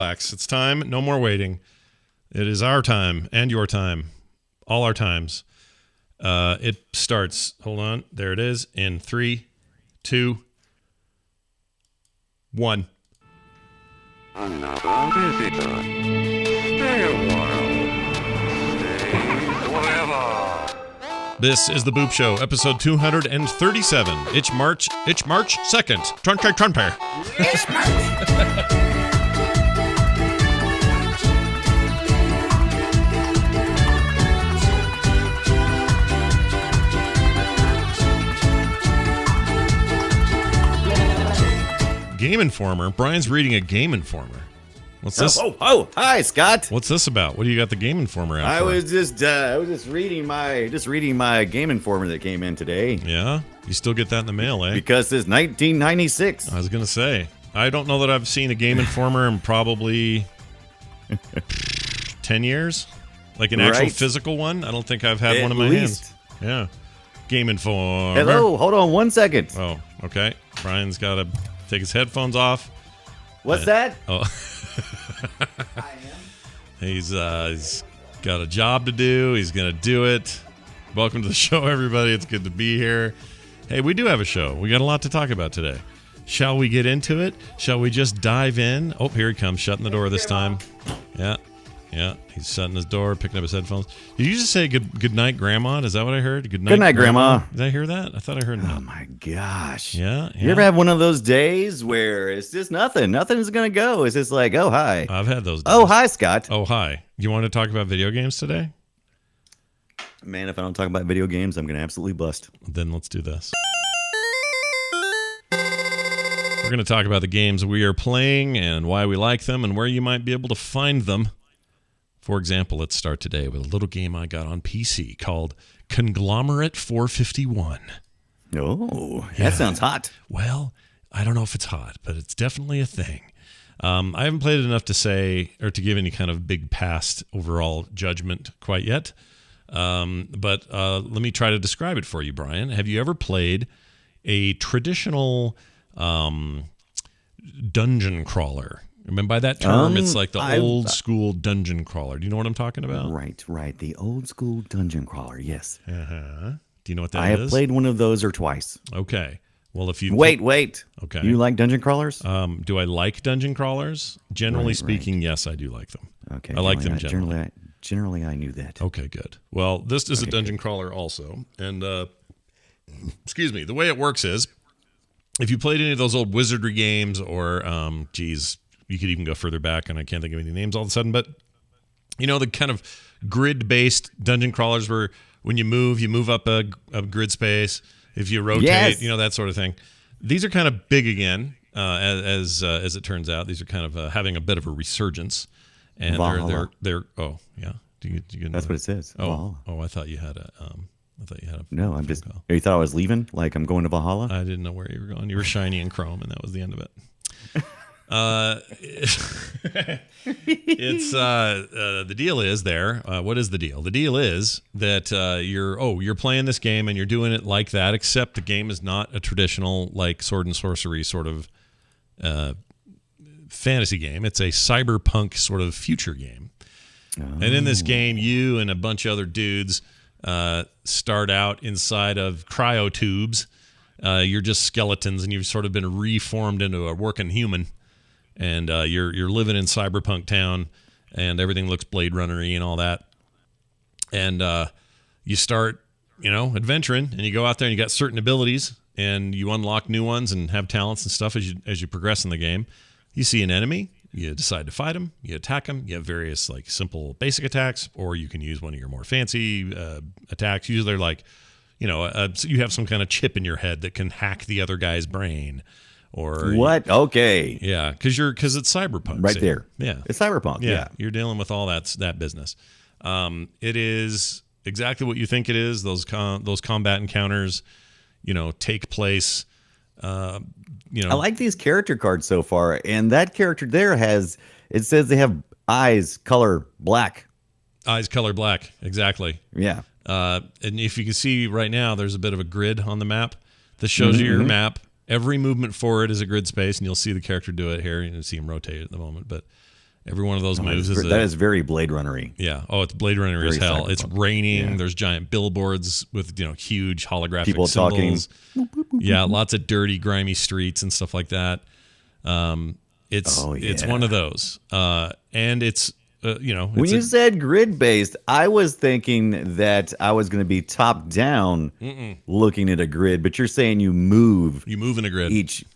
Relax. It's time. No more waiting. It is our time and your time. All our times. It starts. Hold on. There it is. In 3, 2, 1. Another visitor. Stay a while. Stay forever. This is the Boop Show, episode 237. It's March 2nd. 2020. It's March. Game Informer. Brian's reading a Game Informer. What's this? Oh, hi, Scott. What's this about? What do you got the Game Informer out I for? was just reading my Game Informer that came in today. Yeah? You still get that in the mail, eh? Because it's 1996. I was going to say. I don't know that I've seen a Game Informer in probably 10 years. Like an actual Right. physical one. I don't think I've had At one in my least. hands. Yeah. Game Informer. Hello, hold on 1 second. Oh, okay. Brian's got to take his headphones off. What's that? Oh. He's got a job to do. He's going to do it. Welcome to the show, everybody. It's good to be here. Hey, we do have a show. We got a lot to talk about today. Shall we get into it? Shall we just dive in? Oh, here he comes, shutting the door this time. Yeah. He's shutting his door, picking up his headphones. Did you just say good night, Grandma? Is that what I heard? Good night, Grandma. Did I hear that? I thought I heard that. Oh my gosh. Yeah. You ever have one of those days where it's just nothing? Nothing's going to go. It's just like, oh, hi. I've had those days. Oh, hi, Scott. Oh, hi. You want to talk about video games today? Man, if I don't talk about video games, I'm going to absolutely bust. Then let's do this. We're going to talk about the games we are playing and why we like them and where you might be able to find them. For example, let's start today with a little game I got on PC called Conglomerate 451. Oh, Yeah. that sounds hot. Well, I don't know if it's hot, but it's definitely a thing. I haven't played it enough to say or to give any kind of big past overall judgment quite yet. But let me try to describe it for you, Brian. Have you ever played a traditional dungeon crawler? Remember by that term, it's like the old school dungeon crawler. Do you know what I'm talking about? Right. The old school dungeon crawler, yes. Uh-huh. Do you know what that is? I have played one of those or twice. Okay. Well, if you Wait. Okay. You like dungeon crawlers? Do I like dungeon crawlers? Generally speaking, yes, I do like them. Okay. I like them generally. Generally, I knew that. Okay, good. Well, this is a dungeon crawler also. And, excuse me, the way it works is, if you played any of those old wizardry games or, you could even go further back, and I can't think of any names all of a sudden, but, you know, the kind of grid-based dungeon crawlers where when you move up a grid space. If you rotate, Yes. you know, that sort of thing. These are kind of big again, as it turns out. These are kind of having a bit of a resurgence. And Valhalla. they're oh yeah. Do you know? That's what it says. Valhalla. I thought you had a No, I'm just. You thought I was leaving? Like I'm going to Valhalla? I didn't know where you were going. You were shiny and chrome, and that was the end of it. It's the deal is there. What is the deal? The deal is that you're playing this game and you're doing it like that, except the game is not a traditional like sword and sorcery sort of fantasy game. It's a cyberpunk sort of future game. Oh. And in this game, you and a bunch of other dudes start out inside of cryo tubes. You're just skeletons, and you've sort of been reformed into a working human. And you're living in cyberpunk town, and everything looks Blade Runner-y and all that. And you start, adventuring, and you go out there and you got certain abilities, and you unlock new ones and have talents and stuff as you progress in the game. You see an enemy, you decide to fight him, you attack him. You have various like simple basic attacks, or you can use one of your more fancy attacks. Usually they're like, you have some kind of chip in your head that can hack the other guy's brain. Or what? Okay. Yeah, because it's cyberpunk. Right there. Yeah. It's cyberpunk. Yeah. You're dealing with all that business. It is exactly what you think it is. Those combat encounters, take place. I like these character cards so far, and that character there it says they have eyes color black. Eyes color black. Exactly. Yeah. And if you can see right now, there's a bit of a grid on the map that shows you your map. Every movement forward is a grid space, and you'll see the character do it here. You can see him rotate at the moment, but Every one of those moves that is very Blade Runnery. Yeah. Oh, it's Blade Runner as hell. It's raining. Yeah. There's giant billboards with huge holographic People symbols. talking. Yeah, lots of dirty, grimy streets and stuff like that. It's one of those, and it's when you said grid based, I was thinking that I was going to be top down looking at a grid, but you're saying you move in a grid.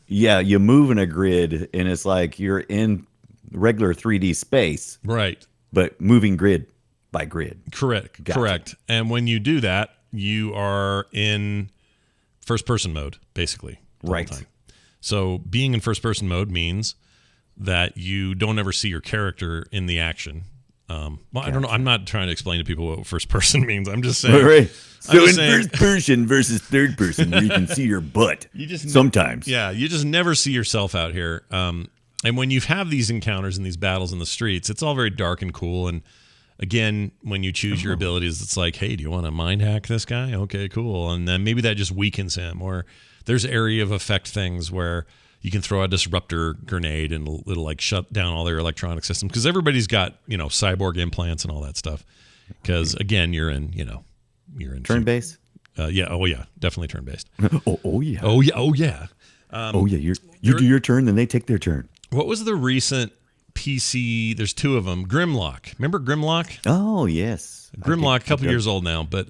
You move in a grid, and it's like you're in regular 3D space, right? But moving grid by grid. Correct. Gotcha. Correct. And when you do that, you are in first person mode, basically. The whole time. So being in first person mode means that you don't ever see your character in the action. Well, I don't know. I'm not trying to explain to people what first person means. I'm just saying. Right. So in first person versus third person, where you can see your butt. Sometimes. Yeah, you just never see yourself out here. And when you have these encounters and these battles in the streets, it's all very dark and cool. And again, when you choose your abilities, it's like, hey, do you want to mind hack this guy? Okay, cool. And then maybe that just weakens him. Or there's area of effect things where you can throw a disruptor grenade and it'll like shut down all their electronic systems, because everybody's got cyborg implants and all that stuff. Because again, you're in turn based. Yeah. Oh yeah. Definitely turn based. Oh yeah. Oh yeah. Oh yeah. You do your turn, then they take their turn. What was the recent PC? There's two of them. Grimlock. Remember Grimlock? Oh yes. Grimlock, a couple years old now, but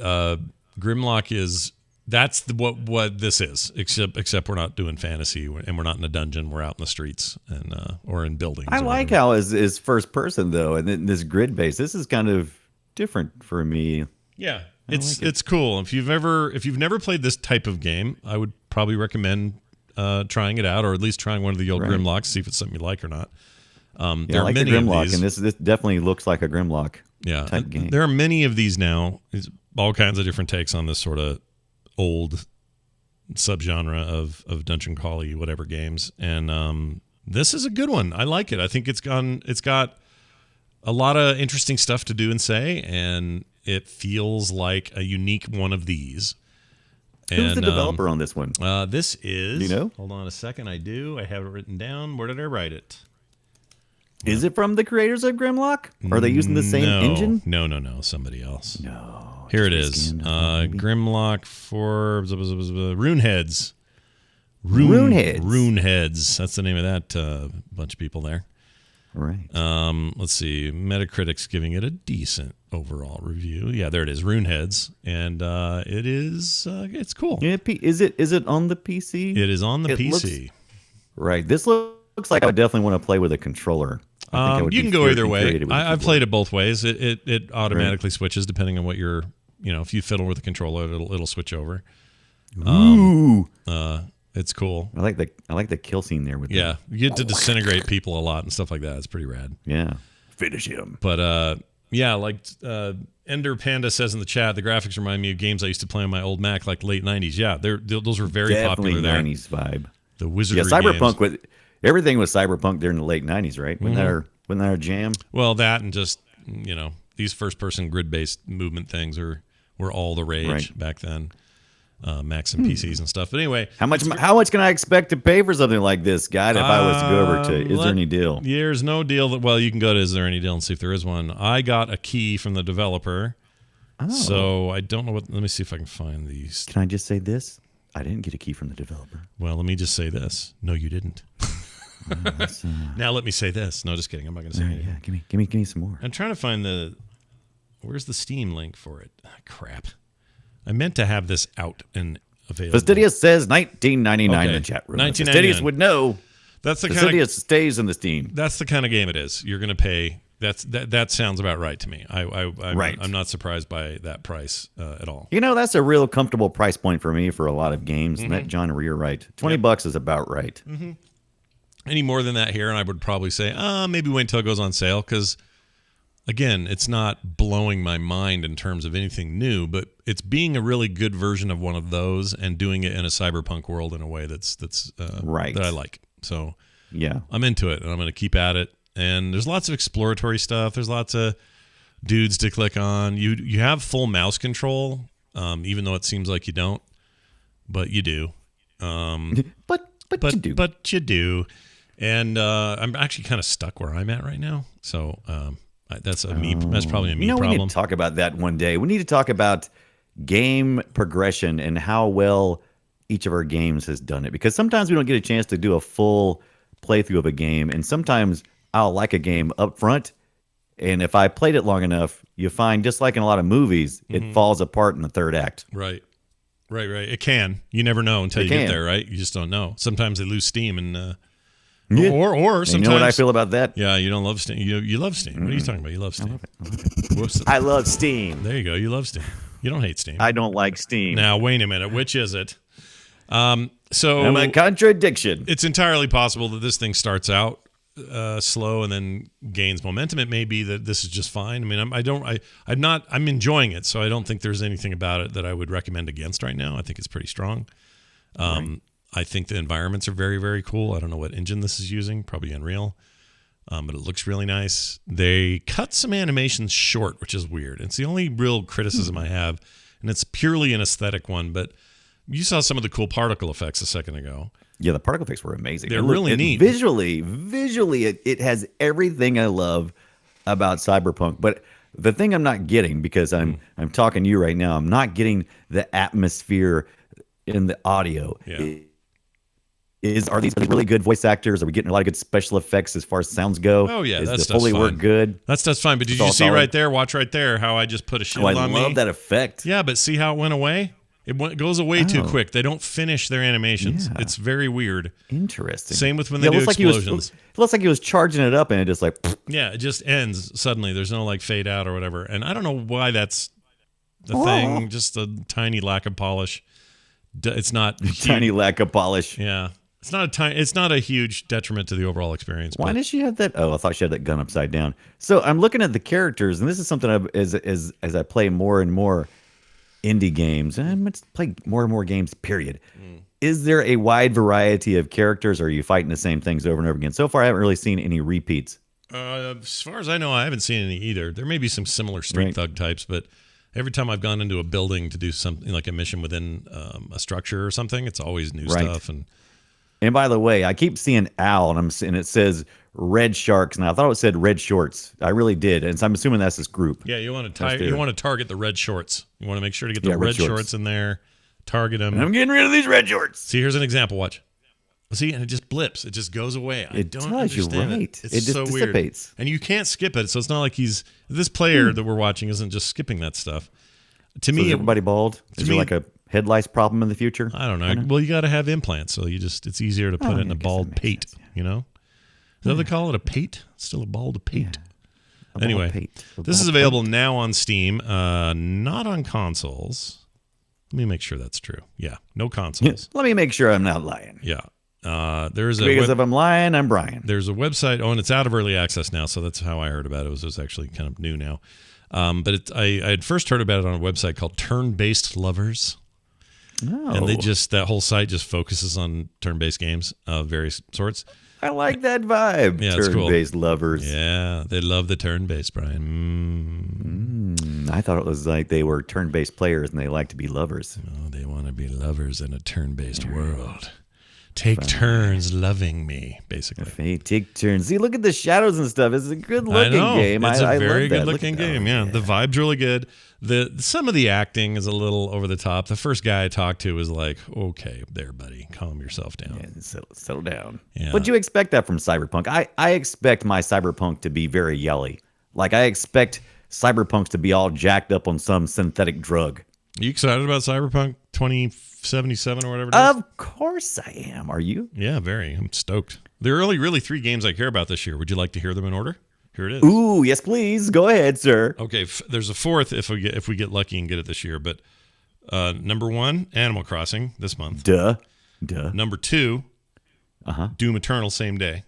Grimlock that's what this is. Except we're not doing fantasy and we're not in a dungeon. We're out in the streets and or in buildings. I like how is first person though, and then this grid base. This is kind of different for me. Yeah, it's cool. If you've never played this type of game, I would probably recommend trying it out, or at least trying one of the old Grimlocks, see if it's something you like or not. There are many the Grimlock, of these, and this definitely looks like a Grimlock. Type game. There are many of these now. There's all kinds of different takes on this sort of old subgenre of dungeon crawly whatever games, and this is a good one. I like it. I think it's got a lot of interesting stuff to do and say, and it feels like a unique one of these. Who's the developer on this one? This is... Do you know? Hold on a second. I do. I have it written down. Where did I write it? Is it from the creators of Grimlock? Are they using the same engine? No. Somebody else. No. Here it is. Grimlock for Runeheads. Runeheads. That's the name of that bunch of people there. Right. Let's see. Metacritic's giving it a decent overall review. Yeah, there it is. Runeheads, and it is. It's cool. Yeah, is it on the PC? It is on the PC. Right. This looks like I would definitely want to play with a controller. You can go either way. I've played it both ways. It automatically switches depending on what you're. If you fiddle with the controller, it'll switch over. Ooh. It's cool. I like the kill scene there with you get to disintegrate people a lot and stuff like that. It's pretty rad. Yeah. Finish him. But like Ender Panda says in the chat, the graphics remind me of games I used to play on my old Mac, like late 90s. Yeah, those were very popular there. 90s vibe. The wizardry Cyberpunk games. Everything was Cyberpunk during the late 90s, right? Wasn't that our jam? Well, that and just, these first-person grid-based movement things were all the rage back then. Macs and PCs and stuff. But anyway, how much can I expect to pay for something like this, God? If I was to go over to Is There Any Deal? There's no deal. Well, you can go to Is There Any Deal and see if there is one. I got a key from the developer, so I don't know what. Let me see if I can find these. Can I just say this? I didn't get a key from the developer. Well, let me just say this. No, you didn't. Now let me say this. No, just kidding. I'm not going to say anything. Yeah, give me some more. I'm trying to find where's the Steam link for it? Crap. I meant to have this out and available. Fastidious says 1999 in the chat room. Fastidious would know. That's the Fastidious stays in the Steam. That's the kind of game it is. You're going to pay. That sounds about right to me. I'm not surprised by that price at all. That's a real comfortable price point for me for a lot of games. And that John Rear right. $20 is about right. Mm-hmm. Any more than that here, and I would probably say, maybe wait until it goes on sale, because again, it's not blowing my mind in terms of anything new, but it's being a really good version of one of those and doing it in a cyberpunk world in a way that's right, that I like. So yeah, I'm into it, and I'm going to keep at it. And there's lots of exploratory stuff. There's lots of dudes to click on. You have full mouse control, even though it seems like you don't, but you do. But you do. But you do. And I'm actually kind of stuck where I'm at right now. So that's that's probably a me We problem. need to talk about that one day. We need to talk about game progression and how well each of our games has done it. Because sometimes we don't get a chance to do a full playthrough of a game. And sometimes I'll like a game up front. And if I played it long enough, you find, just like in a lot of movies, it falls apart in the third act. Right. It can. You never know until you get there, right? You just don't know. Sometimes they lose steam, and Yeah. or sometimes. You know what I feel about that? Yeah, you don't love Steam. You love Steam. What are you talking about? You love Steam. I love Steam. There you go. You love Steam. You don't hate Steam. I don't like Steam. Now wait a minute. Which is it? So I'm a contradiction. it's entirely possible that this thing starts out slow and then gains momentum. It may be that this is just fine. I mean, I'm enjoying it, so I don't think there's anything about it that I would recommend against right now. I think it's pretty strong. I think the environments are very, very cool. I don't know what engine this is using, probably Unreal, but it looks really nice. They cut some animations short, which is weird. It's the only real criticism I have, and it's purely an aesthetic one, but you saw some of the cool particle effects a second ago. Yeah, the particle effects were amazing. They're really neat. Visually, it has everything I love about Cyberpunk. But the thing I'm not getting, because I'm talking to you right now, I'm not getting the atmosphere in the audio. Yeah. Are these really good voice actors? Are we getting a lot of good special effects as far as sounds go? Oh, yeah, Is that the stuff's Foley work fine. good? That stuff's fine, but did It's you all see solid. right there? Watch right there how I just put a shield I on love me. that effect. Yeah, but see how it went away? It goes away too quick. They don't finish their animations. Yeah. It's very weird. Interesting. Same with when they it do looks explosions. it looks like he was charging it up and it just like, Yeah, it just ends suddenly. There's no like fade out or whatever. And I don't know why that's the thing. Just a tiny lack of polish. It's not tiny lack of polish. Yeah, it's not a huge detriment to the overall experience. Why but does she have that? Oh, I thought she had that gun upside down. So I'm looking at the characters, and this is something as I play more and more indie games, and I'm going to play more and more games, period. Is there a wide variety of characters, or are you fighting the same things over and over again? So far, I haven't really seen any repeats. As far as I know, I haven't seen any either. There may be some similar street thug types, but every time I've gone into a building to do something like a mission within a structure or something, it's always new stuff. And by the way, I keep seeing Owl, and it says Red Sharks. Now I thought it said Red Shorts. I really did, and so I'm assuming that's this group. Yeah, you want to target the red shorts. You want to make sure to get the red red shorts. shorts in there. Target them. And I'm getting rid of these red shorts. See, here's an example. Watch. See, and it just blips. It just goes away. I don't does. You're understand right. It's It just so dissipates. weird. And you can't skip it, so it's not like this player that we're watching isn't just skipping that stuff. To So me, is everybody bald? Is there like a head lice problem in the future? I don't know. Well, you got to have implants, so it's easier to put it in a bald pate. Sense, yeah. You know, is that what they call it? A pate? Still a bald pate. Yeah. Anyway, this is available now on Steam, not on consoles. Let me make sure that's true. Yeah, no consoles. Let me make sure I'm not lying. Yeah. There's a because if I'm lying, I'm Brian. There's a website. Oh, and it's out of early access now, so that's how I heard about it. It was actually kind of new now. But I had first heard about it on a website called Turn-Based Lovers. Oh. And that whole site just focuses on turn-based games of various sorts. I like that vibe. Yeah, it's cool. Turn-based lovers. Yeah, they love the turn-based, Brian. I thought it was like they were turn-based players and they like to be lovers. Oh, they want to be lovers in a turn-based world. Take turns loving me, basically. Hey, take turns. See, look at the shadows and stuff. It's a good-looking game. It's a very love that. good-looking game. Yeah, the vibe's really good. Some of the acting is a little over the top. The first guy I talked to was like, "Okay, there, buddy, calm yourself down. Yeah, settle down." Yeah. But you expect that from Cyberpunk. I expect my Cyberpunk to be very yelly. Like I expect Cyberpunk to be all jacked up on some synthetic drug. Are you excited about Cyberpunk 2077 or whatever it is? Of course I am. Are you? Yeah, very. I'm stoked. There are only really 3 games I care about this year. Would you like to hear them in order? Here it is. Ooh, yes, please. Go ahead, sir. Okay, there's a 4th if we get lucky and get it this year. But number 1, Animal Crossing this month. Duh. Number 2, Doom Eternal same day.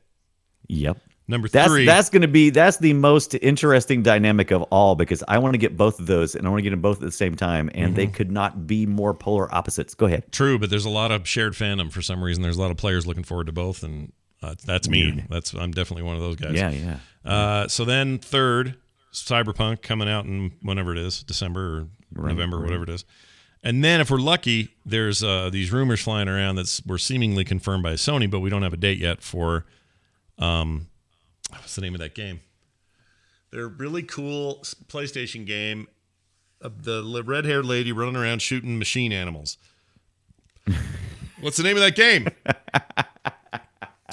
Yep. Number 3. That's the most interesting dynamic of all because I want to get both of those and I want to get them both at the same time and they could not be more polar opposites. Go ahead. True, but there's a lot of shared fandom for some reason. There's a lot of players looking forward to both, and that's me. I'm definitely one of those guys. Yeah. So then 3rd, Cyberpunk coming out in whenever it is, December or November, whatever it is. And then if we're lucky, there's these rumors flying around were seemingly confirmed by Sony, but we don't have a date yet for What's the name of that game? They're really cool PlayStation game. The red-haired lady running around shooting machine animals. What's the name of that game?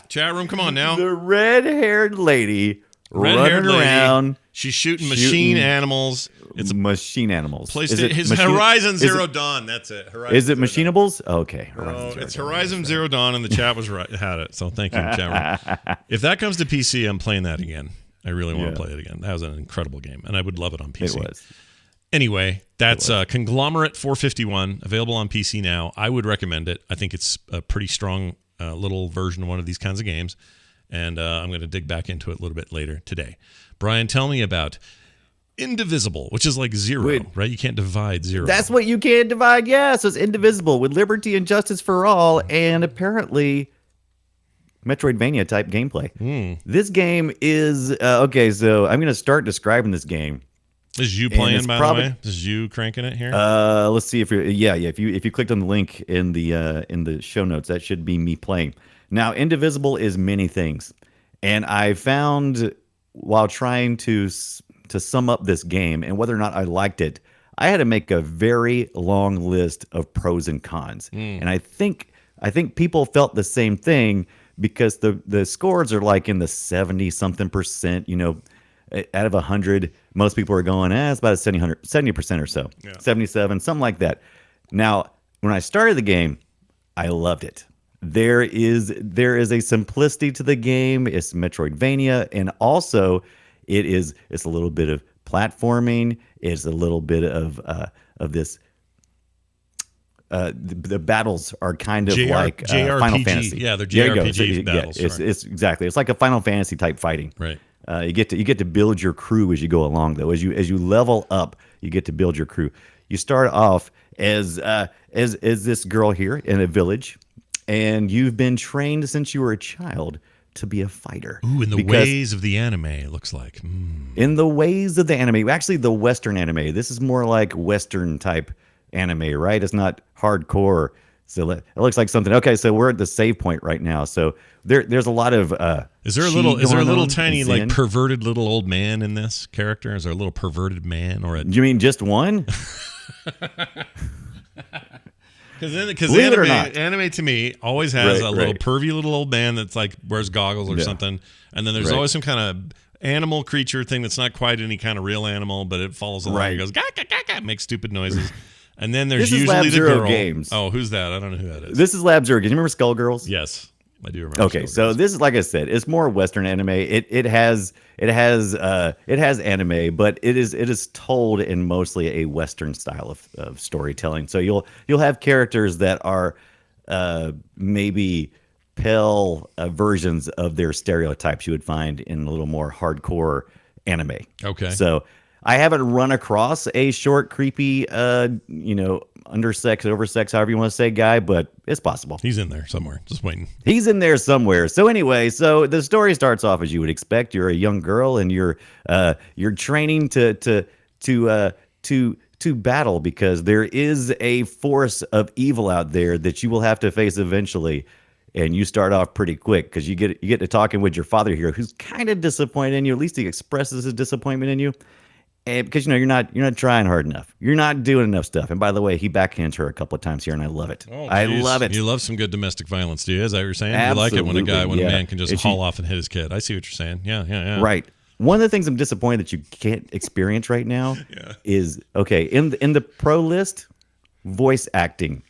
Chat room, come on now. The red-haired lady running around. She's shooting machine animals. It's machine animals. PlayStation. Horizon Zero Dawn. That's it. Horizon is it Zero Machinables? Okay. It's Horizon Zero Dawn, and the chat was right. Had it. So thank you, chat room. If that comes to PC, I'm playing that again. I really want to play it again. That was an incredible game, and I would love it on PC. It was. Anyway, that's Conglomerate 451, available on PC now. I would recommend it. I think it's a pretty strong little version of one of these kinds of games, and I'm going to dig back into it a little bit later today. Brian, tell me about Indivisible, which is like zero, right? You can't divide zero. That's what you can't divide. Yeah, so it's indivisible with liberty and justice for all, and apparently Metroidvania type gameplay. This game is okay. So I'm going to start describing this game. This is you playing, by the way. This is you cranking it here. Let's see if you're. Yeah. If you clicked on the link in the show notes, that should be me playing. Now, Indivisible is many things, and I found while trying to sum up this game and whether or not I liked it, I had to make a very long list of pros and cons, and I think people felt the same thing because the scores are like in the 70-something%. You know, out of 100, most people are going, it's about a 70% or so, 77, something like that. Now, when I started the game, I loved it. There is a simplicity to the game. It's Metroidvania, and also it's a little bit of platforming. It's a little bit of this. The battles are kind of like Final Fantasy. Yeah, they're JRPG battles. It's exactly. It's like a Final Fantasy type fighting. Right. You get to build your crew as you go along, though. As you level up, you get to build your crew. You start off as this girl here in a village, and you've been trained since you were a child to be a fighter. Ooh, in the ways of the anime, it looks like. In the ways of the anime, actually the Western anime. This is more like Western type anime, right? It's not hardcore. So it looks like something. Okay, so we're at the save point right now. So there's a lot of Is there a little tiny like perverted little old man in this character? Is there a little perverted man or a? You mean just one? Because anime to me always has a little pervy little old man that's like wears goggles or something, and then there's always some kind of animal creature thing that's not quite any kind of real animal, but it follows along and goes gah, gah, gah, makes stupid noises. And then there's usually the girl. Games. Oh, who's that? I don't know who that is. This is Lab Zero. Do you remember Skullgirls? Yes, I do remember. Okay, so this is like I said, it's more Western anime. It has anime, but it is told in mostly a Western style of storytelling. So you'll have characters that are maybe pale versions of their stereotypes you would find in a little more hardcore anime. Okay. So I haven't run across a short, creepy, undersexed, oversexed, however you want to say, guy, but it's possible. He's in there somewhere, just waiting. He's in there somewhere. So anyway, so the story starts off as you would expect. You're a young girl, and you're training to battle because there is a force of evil out there that you will have to face eventually. And you start off pretty quick because you get to talking with your father here, who's kind of disappointed in you. At least he expresses his disappointment in you. And because you're not trying hard enough. You're not doing enough stuff. And by the way, he backhands her a couple of times here, and I love it. Oh, I love it. You love some good domestic violence, do you? Is that what you're saying? Absolutely. You like it when a man can just haul off and hit his kid. I see what you're saying. Yeah. Right. One of the things I'm disappointed that you can't experience right now is in the pro list, voice acting,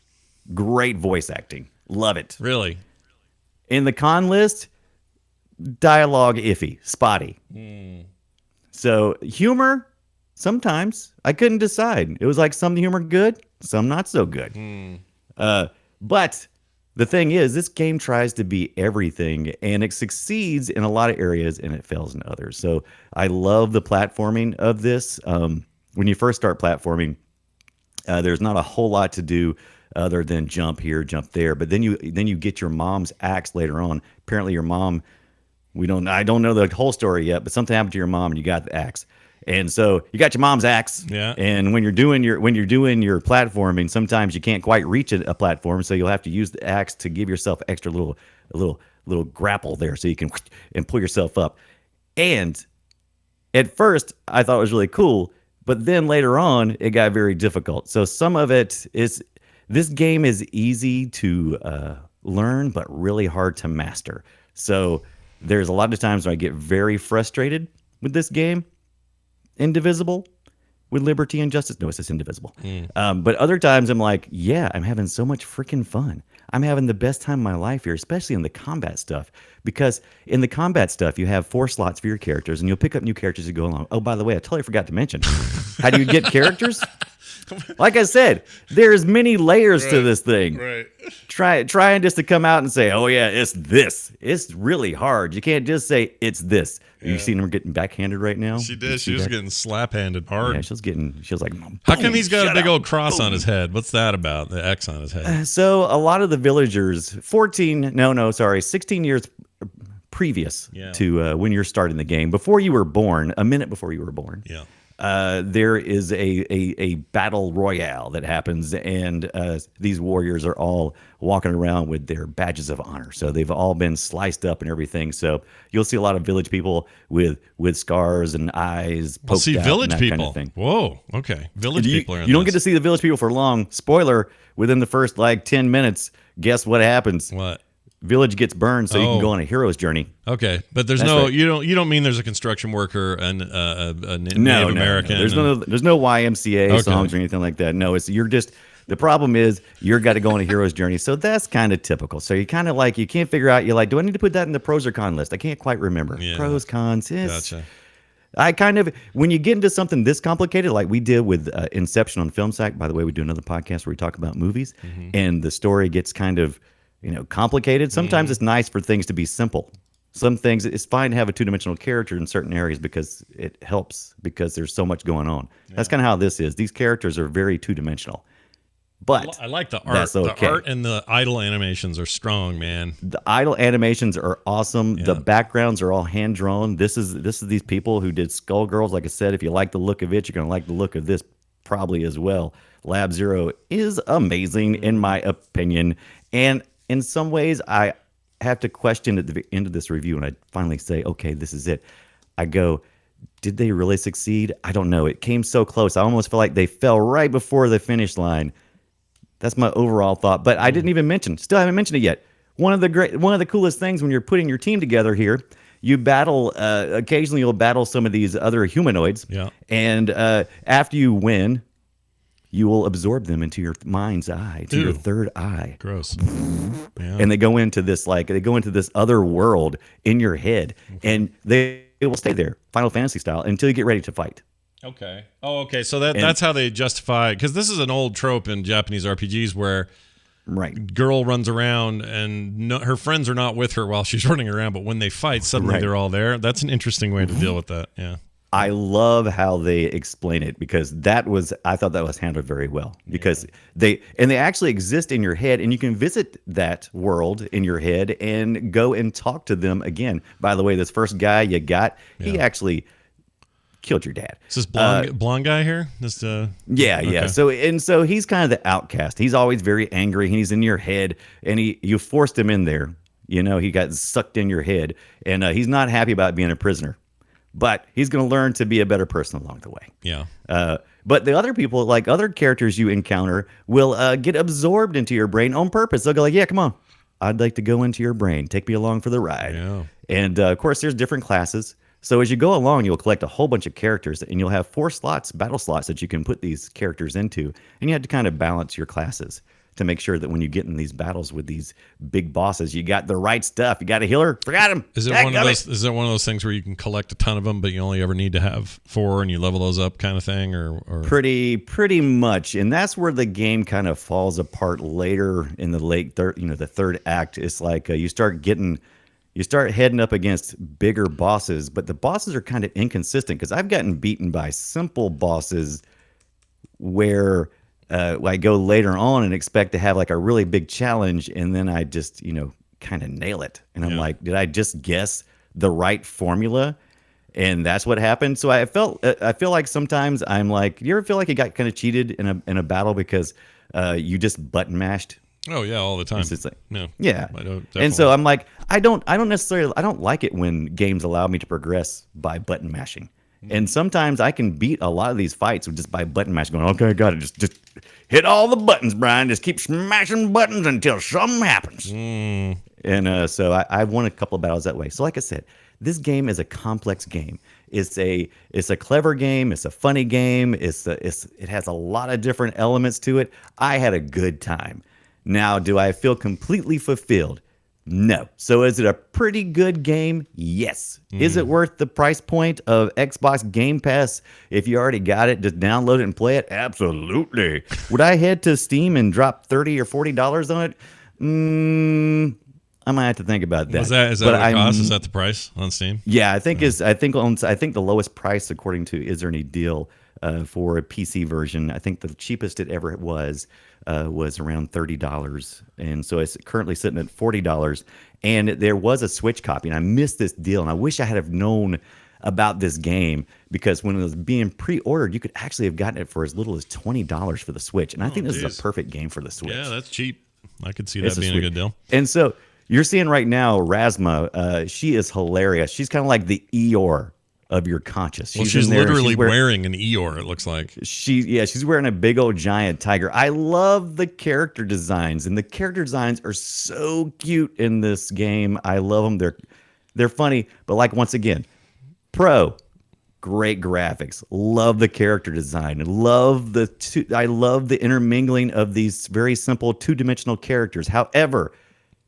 great voice acting, love it. Really. In the con list, dialogue iffy, spotty. So humor. Sometimes I couldn't decide. It was like some humor good, some not so good. But the thing is, this game tries to be everything, and it succeeds in a lot of areas, and it fails in others. So I love the platforming of this. When you first start platforming, there's not a whole lot to do other than jump here, jump there. But then you get your mom's axe later on. Apparently, your mom. I don't know the whole story yet, but something happened to your mom, and you got the axe. And so you got your mom's axe, and when you're doing your platforming, sometimes you can't quite reach a platform, so you'll have to use the axe to give yourself extra little little grapple there so you can and pull yourself up. And at first, I thought it was really cool, but then later on, it got very difficult. So some of it is, this game is easy to learn, but really hard to master. So there's a lot of times when I get very frustrated with this game, Indivisible, with Liberty and Justice. No, it's just Indivisible. But other times I'm like, yeah, I'm having so much freaking fun. I'm having the best time of my life here, especially in the combat stuff. Because in the combat stuff, you have 4 slots for your characters, and you'll pick up new characters as you go along. Oh, by the way, I totally forgot to mention, how do you get characters? Like I said, there's many layers to this thing. Right. Trying just to come out and say, oh yeah, it's this. It's really hard. You can't just say it's this. Yeah. You seen her getting backhanded right now? She did. She was getting slap-handed hard. Yeah, she was like, how come he's got a big old cross on his head? What's that about? The X on his head. So a lot of the villagers, 16 years previous to when you're starting the game, before you were born, a minute before you were born. Yeah. There is a battle royale that happens, and these warriors are all walking around with their badges of honor. So they've all been sliced up and everything. So you'll see a lot of village people with scars and eyes poked out. Village and that people. Kind of thing. Whoa. Okay. Village people are in You don't this. get to see the village people for long. Spoiler: within the first 10 minutes, guess what happens? What? Village gets burned, so you can Oh. go on a hero's journey. Okay, but there's That's no right. you don't mean there's a construction worker and a Native No. American. There's no YMCA Okay. songs or anything like that. No, the problem is you're got to go on a hero's journey. So that's kind of typical. So you kind of you can't figure out. You're like, do I need to put that in the pros or con list? I can't quite remember. Yeah. Pros, cons. Gotcha. When you get into something this complicated, like we did with Inception on Film Sack. By the way, we do another podcast where we talk about movies, and the story gets kind of complicated. Sometimes it's nice for things to be simple. Some things, it's fine to have a two-dimensional character in certain areas because it helps, because there's so much going on. That's kind of how this is. These characters are very two-dimensional. But I like the art. that's okay. The art and the idle animations are strong, man. the idle animations are awesome. Yeah. The backgrounds are all hand-drawn. This is these people who did Skullgirls. Like I said, if you like the look of it, you're going to like the look of this probably as well. Lab Zero is amazing, in my opinion. And in some ways, I have to question at the end of this review, and I finally say, okay, this is it. I go, did they really succeed? I don't know. It came so close. I almost feel like they fell right before the finish line. That's my overall thought. But I didn't even still haven't mentioned it yet. One of the coolest things when you're putting your team together here, you battle, occasionally you'll battle some of these other humanoids. Yeah. And after you win, you will absorb them into your mind's eye, to your third eye. Gross. Yeah. And they go into this other world in your head, and they will stay there, Final Fantasy style, until you get ready to fight. Okay. Oh, okay. So that's how they justify, because this is an old trope in Japanese RPGs where Right. girl runs around and her friends are not with her while she's running around, but when they fight, suddenly Right. they're all there. That's an interesting way to deal with that. Yeah. I love how they explain it, because I thought that was handled very well, because they actually exist in your head, and you can visit that world in your head and go and talk to them again. By the way, this first guy you got, he actually killed your dad. Is this blonde guy here? Yeah. Okay. So he's kind of the outcast. He's always very angry. He's in your head, and you forced him in there. He got sucked in your head, and he's not happy about being a prisoner. But he's going to learn to be a better person along the way. Yeah. But the other people, like other characters you encounter, will get absorbed into your brain on purpose. They'll go like, yeah, come on. I'd like to go into your brain. Take me along for the ride. Yeah. And, of course, there's different classes. So as you go along, you'll collect a whole bunch of characters, and you'll have 4 battle slots that you can put these characters into. And you have to kind of balance your classes to make sure that when you get in these battles with these big bosses, you got the right stuff. You got a healer. Forgot him. Is it one of those? Is it one of those things where you can collect a ton of them, but you only ever need to have 4 and you level those up, kind of thing, or? Pretty much, and that's where the game kind of falls apart later in the the third act. It's like you start heading up against bigger bosses, but the bosses are kind of inconsistent, because I've gotten beaten by simple bosses where I go later on and expect to have like a really big challenge, and then I just kind of nail it, and I'm like, did I just guess the right formula? And that's what happened. So I feel like sometimes I'm like, you ever feel like you got kind of cheated in a battle because you just button mashed Oh yeah, all the time. It's just like, No. yeah. I don't, And so definitely. I'm like, I don't like it when games allow me to progress by button mashing. And sometimes I can beat a lot of these fights just by button mashing, going, okay, I got it. Just hit all the buttons, Brian. Just keep smashing buttons until something happens. And so I won a couple of battles that way. So like I said, this game is a complex game. It's a clever game. It's a funny game. It has a lot of different elements to it. I had a good time. Now, do I feel completely fulfilled? No. So is it a pretty good game? Yes. Is it worth the price point of Xbox Game Pass? If you already got it, just download it and play it? Absolutely. Would I head to Steam and drop $30 or $40 on it? I might have to think about that. Is that But what it costs? Is that the price on Steam? Yeah, I think the lowest price according to Is There Any Deal for a PC version. I think the cheapest it ever was around $30, and so it's currently sitting at $40. And there was a Switch copy, and I missed this deal, and I wish I had have known about this game, because when it was being pre-ordered, you could actually have gotten it for as little as $20 for the Switch, and I think this is geez. a perfect game for the Switch. Yeah, that's cheap. I could see It's that being a sweet. good deal. And so you're seeing right now Rasma. She is hilarious. She's kind of like the Eeyore of your conscious. Well, in she's there, literally wearing an Eeyore, it looks like. She's wearing a big old giant tiger. I love the character designs, and the character designs are so cute in this game. I love them. They're funny, but like, once again, great graphics. Love the character design. I love the intermingling of these very simple two-dimensional characters. However,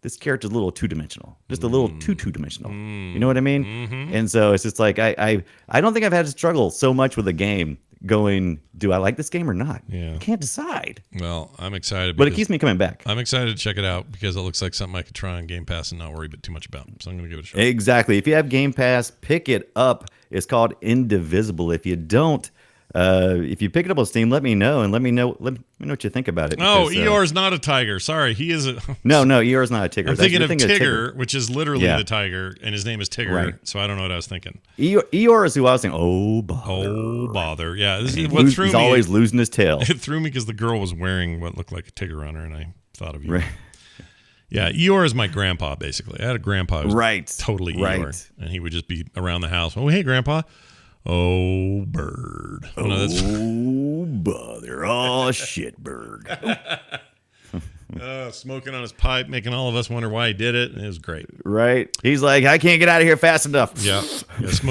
this character's a little two-dimensional, just a little too two-dimensional. You know what I mean? And so it's just like, I don't think I've had to struggle so much with a game going, do I like this game or not? Yeah. I can't decide, Well, I'm excited. but it because keeps me coming back. I'm excited to check it out because it looks like something I could try on Game Pass and not worry too much about. So I'm going to give it a shot. Exactly. If you have Game Pass, pick it up. It's called Indivisible. If you don't, if you pick it up on Steam, let me know, and let me know what you think about it. Oh, because, Eeyore's not a tiger. Sorry, he is a. No, Eeyore's not a tiger. I'm That's- thinking you're of Tigger, which is literally Yeah. the tiger, and his name is Tigger. Right. So I don't know what I was thinking. Eeyore is who I was thinking. Oh, bother. Oh, bother. Yeah, this is what threw He's me. always losing his tail. It threw me because the girl was wearing what looked like a Tigger on her, and I thought of you. Right. Yeah, Eeyore is my grandpa, basically. I had a grandpa who was Right. totally Eeyore, Right. and he would just be around the house. Oh, hey, grandpa. Oh, bird. Oh, no, that's Oh, bother. Oh, shit, bird. smoking on his pipe, making all of us wonder why he did it. It was great. Right? He's like, I can't get out of here fast enough. Yeah,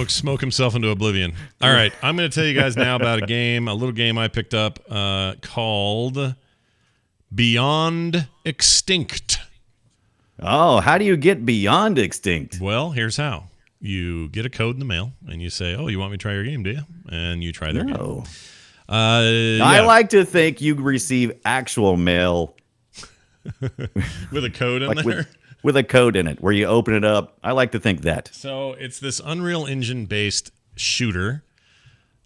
smoke himself into oblivion. All right, I'm going to tell you guys now about a little game I picked up called Beyond Extinct. Oh, how do you get beyond extinct? Well, here's how. You get a code in the mail, and you say, oh, you want me to try your game, do you? And you try their game. No. Yeah, I like to think you receive actual mail with a code in like there. with a code in it where you open it up. I like to think that. So it's this Unreal Engine-based shooter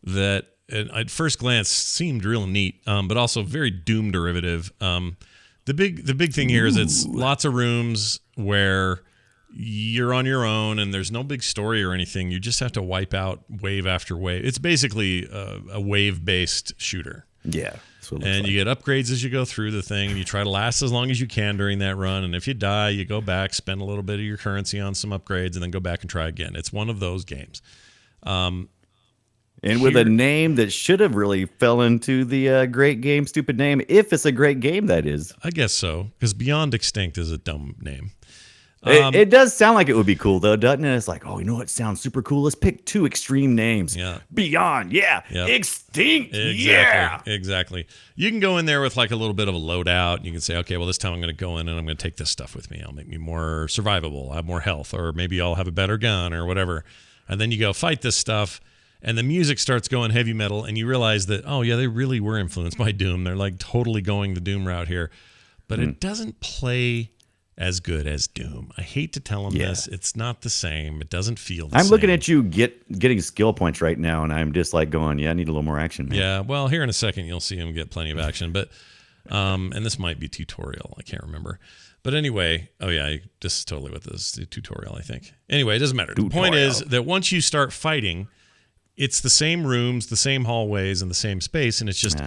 that at first glance seemed real neat, but also very Doom derivative. The big thing here is it's lots of rooms where you're on your own and there's no big story or anything. You just have to wipe out wave after wave. It's basically a wave-based shooter. Yeah. That's what it looks And like. you get upgrades as you go through the thing, and you try to last as long as you can during that run. And if you die, you go back, spend a little bit of your currency on some upgrades, and then go back and try again. It's one of those games. And with a name that should have really fell into the great game, stupid name, if it's a great game, that is. I guess so, because Beyond Extinct is a dumb name. It does sound like it would be cool, though, doesn't it? It's like, oh, you know what sounds super cool? Let's pick two extreme names. Yeah. Beyond, yeah. Yep. Extinct, Exactly. yeah. Exactly. You can go in there with like a little bit of a loadout, and you can say, okay, well, this time I'm going to go in and I'm going to take this stuff with me. I'll make me more survivable. I'll have more health, or maybe I'll have a better gun or whatever. And then you go fight this stuff, and the music starts going heavy metal, and you realize that, oh, yeah, they really were influenced by Doom. They're like totally going the Doom route here. But it doesn't play as good as Doom. I hate to tell them this. It's not the same. It doesn't feel the same. I'm looking at you getting skill points right now, and I'm just like going, yeah, I need a little more action, man. Yeah, well, here in a second you'll see him get plenty of action, but and this might be tutorial. I can't remember. But anyway, oh yeah, this is totally what this is, tutorial, I think. Anyway, it doesn't matter. The point is that once you start fighting, it's the same rooms, the same hallways, and the same space, and it's just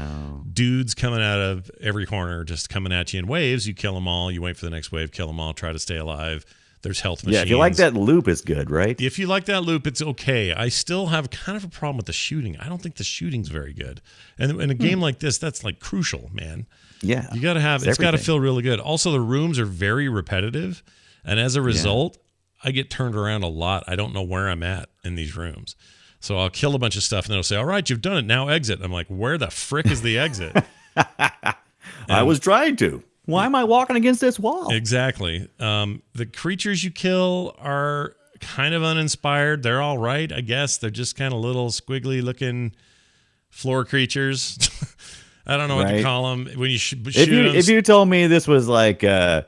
dudes coming out of every corner, just coming at you in waves. You kill them all. You wait for the next wave, kill them all, try to stay alive. There's health machines. Yeah, if you like that loop, it's good, right? If you like that loop, it's okay. I still have kind of a problem with the shooting. I don't think the shooting's very good. And in a game like this, that's like crucial, man. Yeah. You got to have, it's got to feel really good. Also, the rooms are very repetitive. And as a result, I get turned around a lot. I don't know where I'm at in these rooms. So I'll kill a bunch of stuff and they'll say, all right, you've done it. Now exit. I'm like, where the frick is the exit? I was trying to. Why am I walking against this wall? Exactly. The creatures you kill are kind of uninspired. They're all right, I guess. They're just kind of little squiggly looking floor creatures. I don't know what to call them. When you shoot them. If you told me this was like a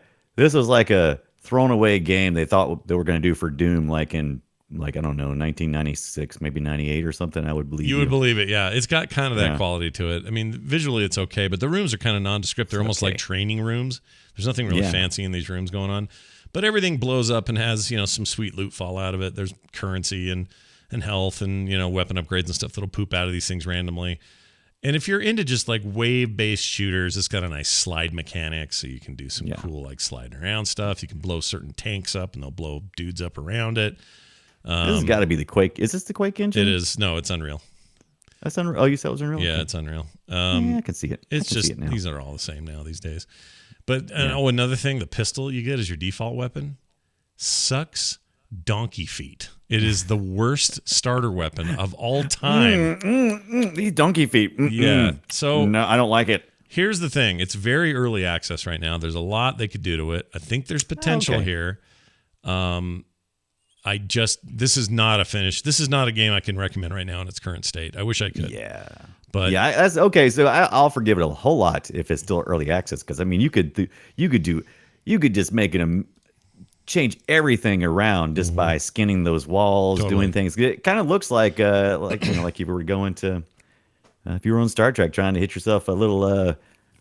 thrown away game they thought they were going to do for Doom, like in I don't know 1996, maybe 98 or something, I would believe you. You would believe it, yeah. It's got kind of that quality to it. I mean, visually it's okay, but the rooms are kind of nondescript. They're almost like training rooms. There's nothing really fancy in these rooms going on, but everything blows up and has some sweet loot fall out of it. There's currency and health and weapon upgrades and stuff that'll poop out of these things randomly. And if you're into just like wave-based shooters, it's got a nice slide mechanic, so you can do some cool like sliding around stuff. You can blow certain tanks up, and they'll blow dudes up around it. This has got to be the Quake. Is this the Quake engine? It is. No, it's Unreal. That's Unreal. Oh, you said it was Unreal? Yeah, it's Unreal. I can see it. It's just these are all the same now these days. But another thing, the pistol you get as your default weapon sucks donkey feet. It is the worst starter weapon of all time. These donkey feet. Yeah. So no, I don't like it. Here's the thing. It's very early access right now. There's a lot they could do to it. I think there's potential here. This is not a finish. This is not a game I can recommend right now in its current state. I wish I could. Yeah. But that's okay. So I'll forgive it a whole lot if it's still early access, because I mean you could just make it change everything around just by skinning those walls, doing things. It kind of looks like like if you were going to if you were on Star Trek trying to hit yourself a little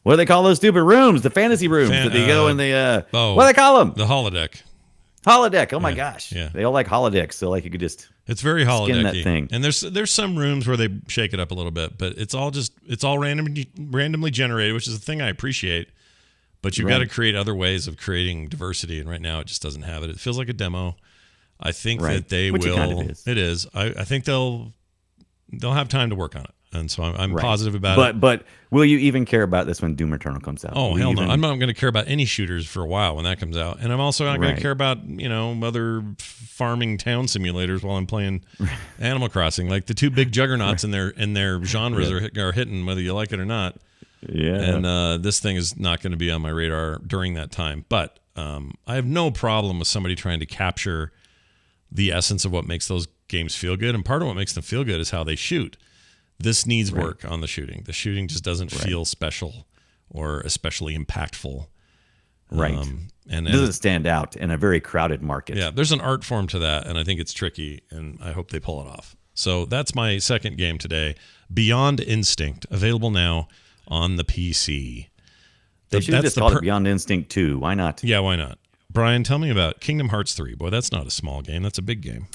what do they call those stupid rooms? The fantasy rooms that they go in the what do they call them? The holodeck. Holodeck. Oh my gosh. Yeah. They all like holodecks, so like you could just it's very holodecky. Skin that thing. And there's some rooms where they shake it up a little bit, but it's all randomly generated, which is a thing I appreciate. But you've got to create other ways of creating diversity, and right now it just doesn't have it. It feels like a demo. I think that they will. It kind of is. It is. I think they'll have time to work on it, and so I'm positive about it. But will you even care about this when Doom Eternal comes out? Oh hell no! I'm not going to care about any shooters for a while when that comes out, and I'm also not going to care about other farming town simulators while I'm playing Animal Crossing. Like the two big juggernauts in their genres are hitting whether you like it or not. Yeah. And this thing is not going to be on my radar during that time. But I have no problem with somebody trying to capture the essence of what makes those games feel good. And part of what makes them feel good is how they shoot. This needs work on the shooting. The shooting just doesn't feel special or especially impactful. Right. And it doesn't stand out in a very crowded market. Yeah, there's an art form to that, and I think it's tricky, and I hope they pull it off. So that's my second game today, Beyond Instinct, available now on the PC. They should have just called it Beyond Instinct 2. Why not? Yeah, why not? Brian, tell me about Kingdom Hearts 3. Boy, that's not a small game. That's a big game.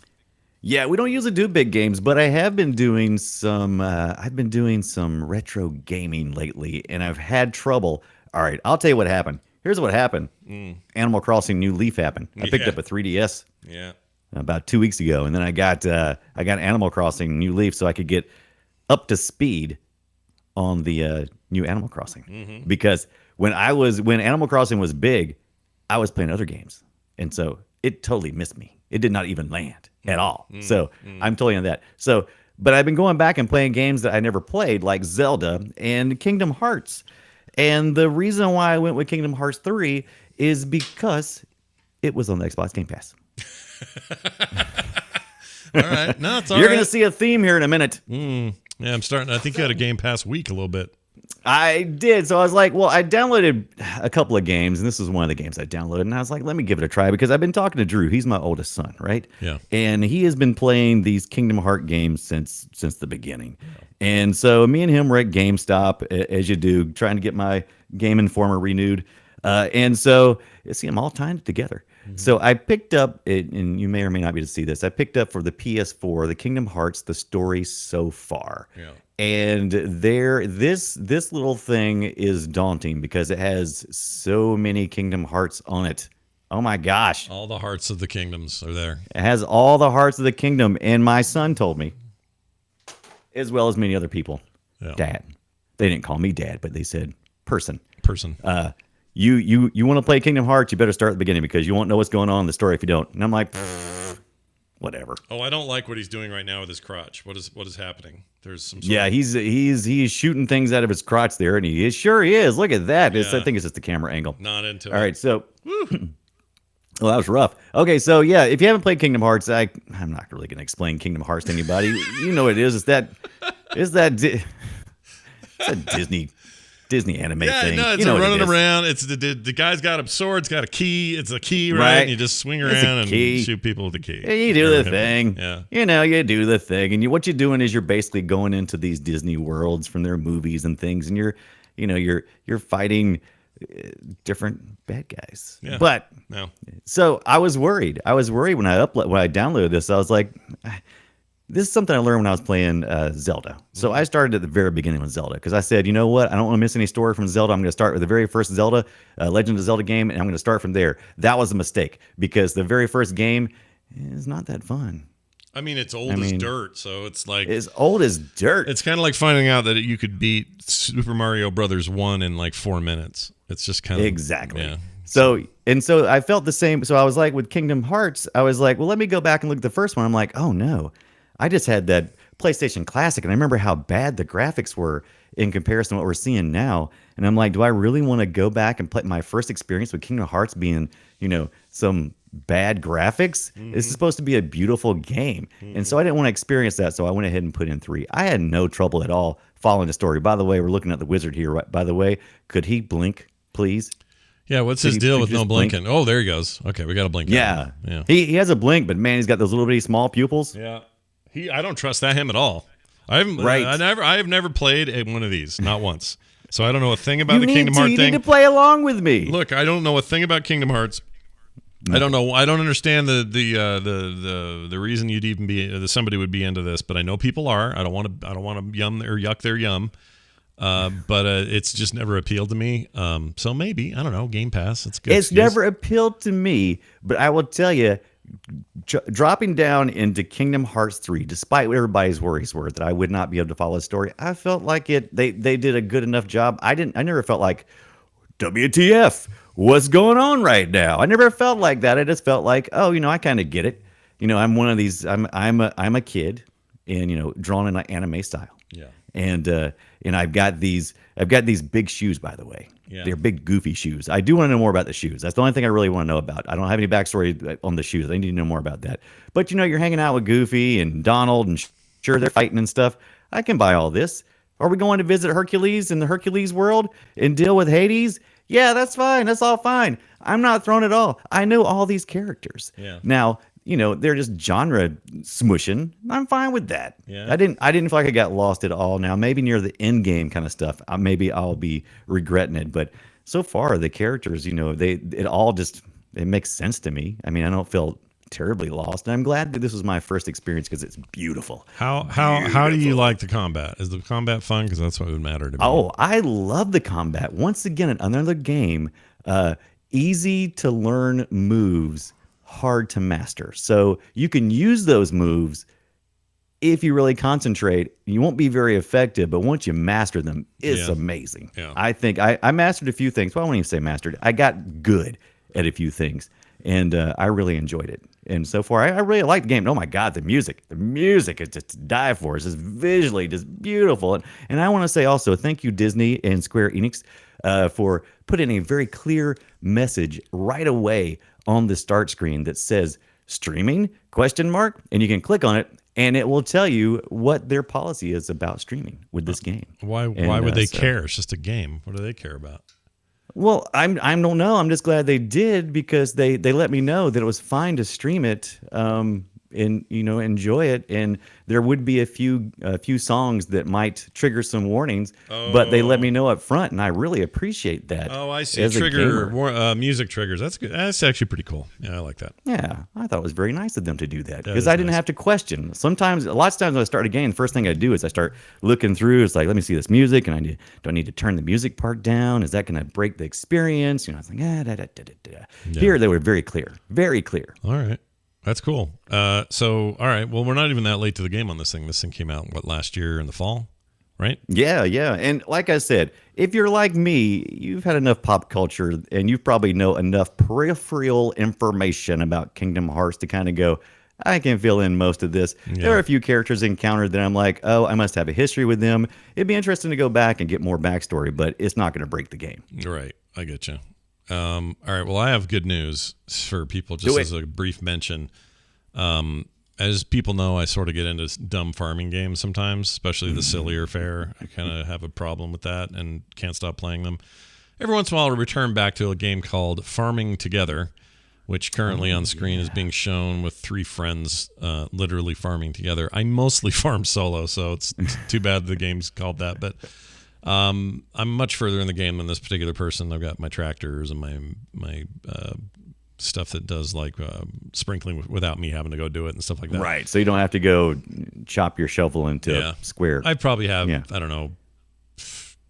Yeah, we don't usually do big games, but I have been doing some. I've been doing some retro gaming lately, and I've had trouble. All right, I'll tell you what happened. Here's what happened. Animal Crossing New Leaf happened. I picked up a 3DS. Yeah. About 2 weeks ago, and then I got Animal Crossing New Leaf so I could get up to speed on the new Animal Crossing. Because when Animal Crossing was big, I was playing other games, and so it totally missed me. It did not even land at all. So I'm totally on that. So, but I've been going back and playing games that I never played, like Zelda and Kingdom Hearts. And the reason why I went with Kingdom Hearts 3 is because it was on the Xbox Game Pass. All right. No, it's all You're going to see a theme here in a minute. Yeah, I'm starting. I think you had a Game Pass week a little bit. I did. So I was like, well, I downloaded a couple of games, and this was one of the games I downloaded. And I was like, let me give it a try, because I've been talking to Drew. He's my oldest son, right? Yeah. And he has been playing these Kingdom Hearts games since the beginning. Yeah. And so me and him were at GameStop, as you do, trying to get my Game Informer renewed. And so, see, I'm all tying it together. So I picked up, and you may or may not be able to see this. I picked up for the PS4 the Kingdom Hearts: The Story So Far. Yeah. And this little thing is daunting because it has so many Kingdom Hearts on it. Oh my gosh. All the hearts of the kingdoms are there. It has all the hearts of the kingdom. And my son told me, as well as many other people, Yeah. Dad. They didn't call me Dad, but they said person. You want to play Kingdom Hearts, you better start at the beginning because you won't know what's going on in the story if you don't. And I'm like, whatever. Oh, I don't like what he's doing right now with his crotch. What is happening? There's some. Yeah, he's shooting things out of his crotch there, and he sure he is. Look at that. Yeah. I think it's just the camera angle. Not into it. All right, so. Well, that was rough. Okay, so yeah, if you haven't played Kingdom Hearts, I'm not really going to explain Kingdom Hearts to anybody. You know what it is. It's that Disney anime thing. No, it's you know running around. It's the guy's got a sword. It's got a key. It's a key, right? And you just swing around and shoot people with the key. Yeah, you do the thing. Yeah. You do the thing, and what you're doing is you're basically going into these Disney worlds from their movies and things, and you're fighting different bad guys. Yeah. But No. so I was worried. I was worried when I downloaded this. I was like, this is something I learned when I was playing Zelda. So I started at the very beginning with Zelda because I said, you know what? I don't want to miss any story from Zelda. I'm going to start with the very first Zelda, Legend of Zelda game, and I'm going to start from there. That was a mistake because the very first game is not that fun. I mean, it's old as dirt, so it's like it's old as dirt. It's kind of like finding out that you could beat Super Mario Brothers 1 in like 4 minutes. It's just kind of exactly. Yeah. So I felt the same. So I was like with Kingdom Hearts, I was like, well, let me go back and look at the first one. I'm like, oh no, I just had that PlayStation Classic, and I remember how bad the graphics were in comparison to what we're seeing now. And I'm like, do I really want to go back and play my first experience with Kingdom Hearts being, some bad graphics? This is supposed to be a beautiful game. And so I didn't want to experience that. So I went ahead and put in 3. I had no trouble at all following the story. By the way, we're looking at the wizard here. Right? By the way, could he blink, please? Yeah, what's his deal with no blinking? Oh, there he goes. Okay, we got to blink. Yeah. Yeah. He has a blink, but man, he's got those little bitty small pupils. Yeah. I don't trust him at all. I have never played one of these, not once. So I don't know a thing about the Kingdom Hearts thing. You need to play along with me. Look, I don't know a thing about Kingdom Hearts. I don't know. I don't understand the reason you'd even be somebody would be into this, but I know people are. I don't want to yum or yuck their yum. But it's just never appealed to me. So maybe, I don't know, Game Pass. It's good. It's never appealed to me, but I will tell you, dropping down into Kingdom Hearts 3, despite what everybody's worries were that I would not be able to follow the story, I felt like they did a good enough job. I never felt like, WTF, what's going on right now? I never felt like that. I just felt like, oh, I kind of get it. I'm one of these. I'm a kid, and drawn in an anime style. Yeah. And I've got these big shoes, by the way. Yeah. They're big, goofy shoes. I do want to know more about the shoes. That's the only thing I really want to know about. I don't have any backstory on the shoes. I need to know more about that. But you're hanging out with Goofy and Donald, and sure, they're fighting and stuff. I can buy all this. Are we going to visit Hercules in the Hercules world and deal with Hades? Yeah, that's fine. That's all fine. I'm not thrown at all. I know all these characters. Yeah. Now, they're just genre smushing. I'm fine with that. Yeah. I didn't feel like I got lost at all. Now, maybe near the end game kind of stuff, maybe I'll be regretting it. But so far, the characters, it makes sense to me. I mean, I don't feel terribly lost, and I'm glad that this was my first experience because it's beautiful. How do you like the combat? Is the combat fun? Because that's what would matter to me. Oh, I love the combat. Once again, another game, easy to learn moves, hard to master. So you can use those moves if you really concentrate. You won't be very effective, but once you master them, it's amazing. Yeah. I think I mastered a few things. Well, I won't even say mastered. I got good at a few things, and I really enjoyed it. And so far, I really like the game. Oh my God, the music is just to die for. It's just visually just beautiful. And I want to say also, thank you, Disney and Square Enix, for putting a very clear message right away on the start screen that says streaming ? And you can click on it, and it will tell you what their policy is about streaming with this game. Why would they care? It's just a game. What do they care about? Well, I don't know. I'm just glad they did because they let me know that it was fine to stream it enjoy it. And there would be a few songs that might trigger some warnings, but they let me know up front, and I really appreciate that. Oh, I see. as a gamer. Music triggers. That's good. That's actually pretty cool. Yeah, I like that. Yeah, I thought it was very nice of them to do that That because is I didn't nice. have to question. Sometimes, lots of times when I start a game, the first thing I do is I start looking through. It's like, let me see this music, and do I need to turn the music part down? Is that going to break the experience? I was like, Here they were very clear, very clear. All right. That's cool. So, all right. Well, we're not even that late to the game on this thing. This thing came out, last year in the fall, right? Yeah, yeah. And like I said, if you're like me, you've had enough pop culture and you probably know enough peripheral information about Kingdom Hearts to kind of go, I can fill in most of this. Yeah. There are a few characters encountered that I'm like, oh, I must have a history with them. It'd be interesting to go back and get more backstory, but it's not going to break the game. Right. I get you. All right. Well, I have good news for people, just as a brief mention. As people know, I sort of get into dumb farming games sometimes, especially the sillier fare. I kind of have a problem with that and can't stop playing them. Every once in a while, I'll return back to a game called Farming Together, which currently on screen is being shown with 3 friends literally farming together. I mostly farm solo, so it's too bad the game's called that. But I'm much further in the game than this particular person. I've got my tractors and my stuff that does like sprinkling without me having to go do it and stuff like that. Right. So you don't have to go chop your shovel into Yeah. a square. I probably have, Yeah. I don't know,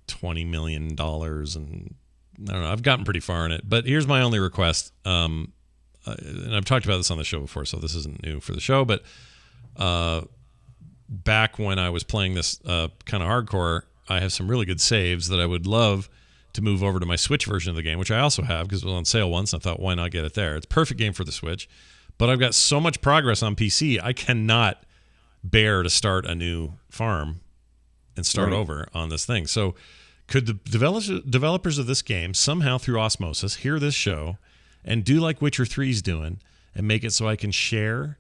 $20 million, and I don't know. I've gotten pretty far in it. But here's my only request. And I've talked about this on the show before, so this isn't new for the show. But back when I was playing this kind of hardcore, I have some really good saves that I would love to move over to my Switch version of the game, which I also have because it was on sale once. And I thought, why not get it there? It's a perfect game for the Switch. But I've got so much progress on PC, I cannot bear to start a new farm and start over on this thing. So could the developers of this game somehow through osmosis hear this show and do like Witcher 3's doing and make it so I can share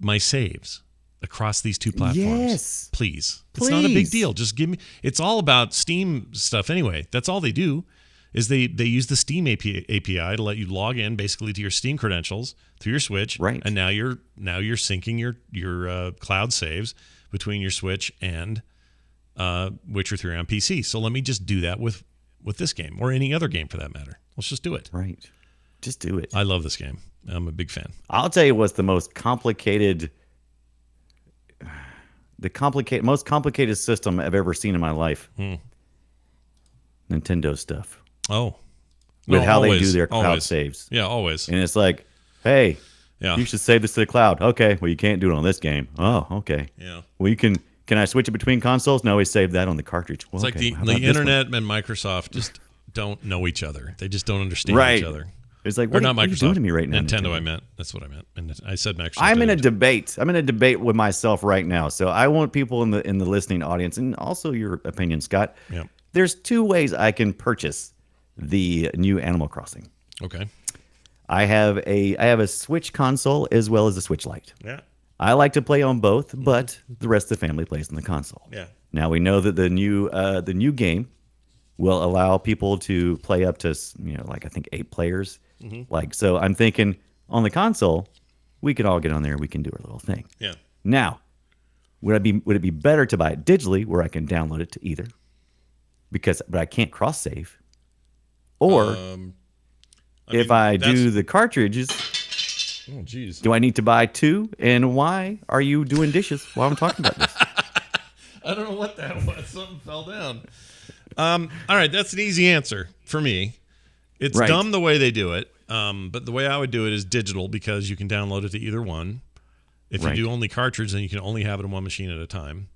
my saves across these 2 platforms? Yes. Please. It's not a big Please. deal. Just give me. It's all about Steam stuff anyway. That's all they do is they use the Steam API to let you log in basically to your Steam credentials through your Switch. Right. And now you're syncing your cloud saves between your Switch and Witcher 3 on PC. So let me just do that with this game or any other game for that matter. Let's just do it. Right. Just do it. I love this game. I'm a big fan. I'll tell you what's the most complicated most complicated system I've ever seen in my life. Nintendo stuff. Oh. With No, how they always, do their cloud always. saves. Yeah, always. And it's like, hey, Yeah. you should save this to the cloud. Okay, well, you can't do it on this game. Oh, okay. Yeah. Well, can I switch it between consoles? No, we saved that on the cartridge. Well, It's like okay, how the about this one? internet and Microsoft just don't know each other. They just don't understand Right. each other. It's like, Or what, not what are you Microsoft. doing to me right now? Nintendo, I meant. That's what I meant. And I said Microsoft. I'm in a didn't. debate. I'm in a debate with myself right now. So I want people in the listening audience and also your opinion, Scott. Yeah. There's 2 ways I can purchase the new Animal Crossing. Okay. I have a Switch console as well as a Switch Lite. Yeah. I like to play on both, but the rest of the family plays on the console. Yeah. Now we know that the new game will allow people to play up to like I think 8 players. Like so, I'm thinking on the console, we can all get on there. We can do our little thing. Yeah. Now, would it be better to buy it digitally where I can download it to either? But I can't cross save. Or if I do the cartridges, Oh, jeez. do I need to buy 2? And why are you doing dishes while I'm talking about this? I don't know what that was. Something fell down. All right, that's an easy answer for me. It's Right. dumb the way they do it, but the way I would do it is digital because you can download it to either one. If Right. you do only cartridge, then you can only have it on one machine at a time.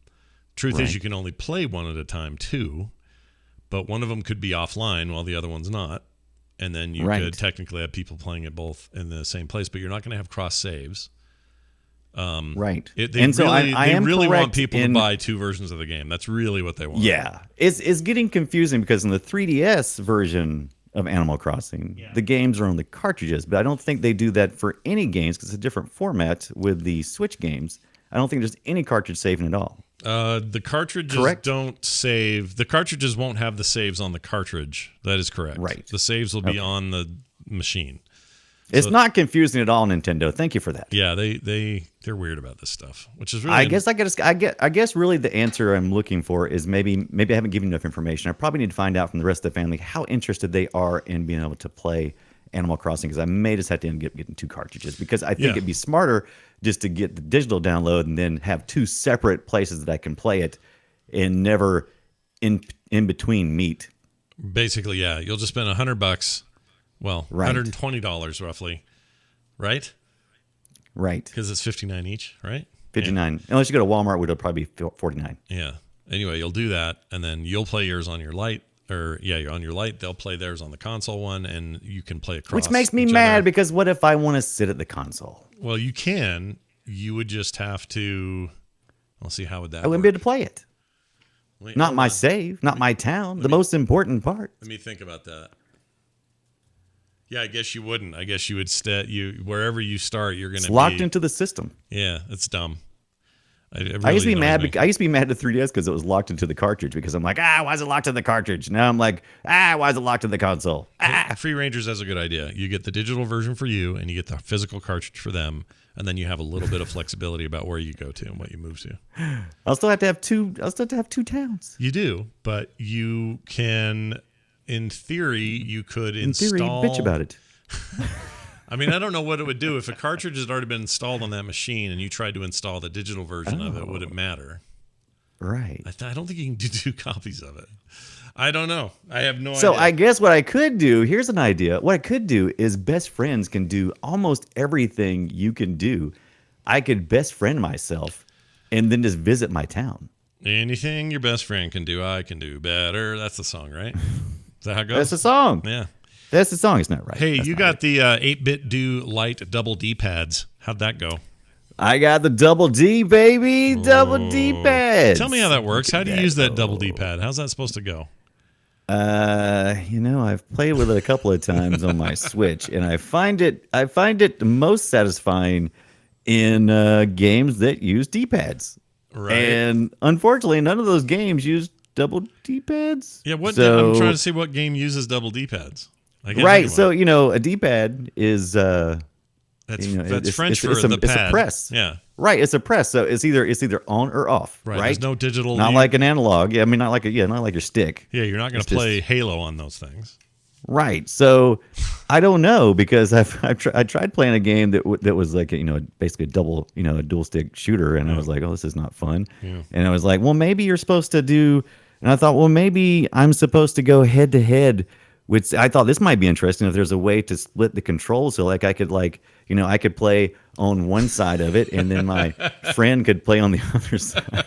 Truth Right. is, you can only play one at a time too, but one of them could be offline while the other one's not. And then you Right. could technically have people playing it both in the same place, but you're not going to have cross saves. Right. They and so really, I they am really want correct people in, to buy 2 versions of the game. That's really what they want. Yeah. It's getting confusing because in the 3DS version of Animal Crossing, the games are on the cartridges, but I don't think they do that for any games because it's a different format with the Switch games. I don't think there's any cartridge saving at all. The cartridges Correct? don't save. The cartridges won't have the saves on the cartridge. That is correct. Right. The saves will be on the machine. It's not confusing at all, Nintendo. Thank you for that. Yeah, they're weird about this stuff, which is really. I guess really the answer I'm looking for is maybe I haven't given enough information. I probably need to find out from the rest of the family how interested they are in being able to play Animal Crossing, because I may just have to end up getting 2 cartridges, because I think it'd be smarter just to get the digital download and then have 2 separate places that I can play it and never in between meet. Basically, yeah, you'll just spend $100. Well, right. $120 roughly, right? Right. Because it's $59 each, right? 59. Unless you go to Walmart, it'll probably be 49. Yeah. Anyway, you'll do that, and then you'll play yours on your Lite, you're on your Lite. They'll play theirs on the console one, and you can play across. Which makes me mad, because what if I want to sit at the console? Well, you can. You would just have to. I'll see how would that. I wouldn't be able to play it. Wait, not my save, not my town. The most important part. Let me think about that. Yeah, I guess you wouldn't. I guess you would wherever you start, you're going to be locked into the system. Yeah, it's dumb. I used to be mad. I used to be mad at 3DS because it was locked into the cartridge. Because I'm like, why is it locked in the cartridge? Now I'm like, why is it locked in the console? Free Rangers has a good idea. You get the digital version for you, and you get the physical cartridge for them, and then you have a little bit of flexibility about where you go to and what you move to. I'll still have to have 2. I'll still have to have 2 towns. You do, but you can. In theory, you could install. In theory, bitch about it. I mean, I don't know what it would do if a cartridge had already been installed on that machine and you tried to install the digital version of it. Would it matter? Right. I don't think you can do 2 copies of it. I don't know. I have no idea. So I guess what I could do, here's an idea. What I could do is best friends can do almost everything you can do. I could best friend myself and then just visit my town. Anything your best friend can do, I can do better. That's the song, right? Is that how it goes? That's the song. Yeah. That's the song. It's not right. Hey, That's you got the 8-bit do Lite double D pads. How'd that go? I got the double D, baby. Double D pads. Tell me how that works. How do you use that double D pad? How's that supposed to go? I've played with it a couple of times on my Switch, and I find it most satisfying in games that use D-pads. Right. And unfortunately, none of those games use double D-pads. Yeah, I'm trying to see what game uses double D-pads. Right. So, a D-pad is that's French for the pad. It's a press. Yeah. Right, it's a press. So it's either on or off. Right. There's no digital. Not like an analog. Yeah, I mean not like your stick. Yeah, you're not going to play Halo on those things. Right. So I don't know, because I tried playing a game that was like basically a double a dual stick shooter, and I was like, oh, this is not fun. Yeah. And I was like, well, maybe you're supposed to do, and I thought, well, maybe I'm supposed to go head to head. Which I thought this might be interesting if there's a way to split the controls, so I could play on one side of it, and then my friend could play on the other side.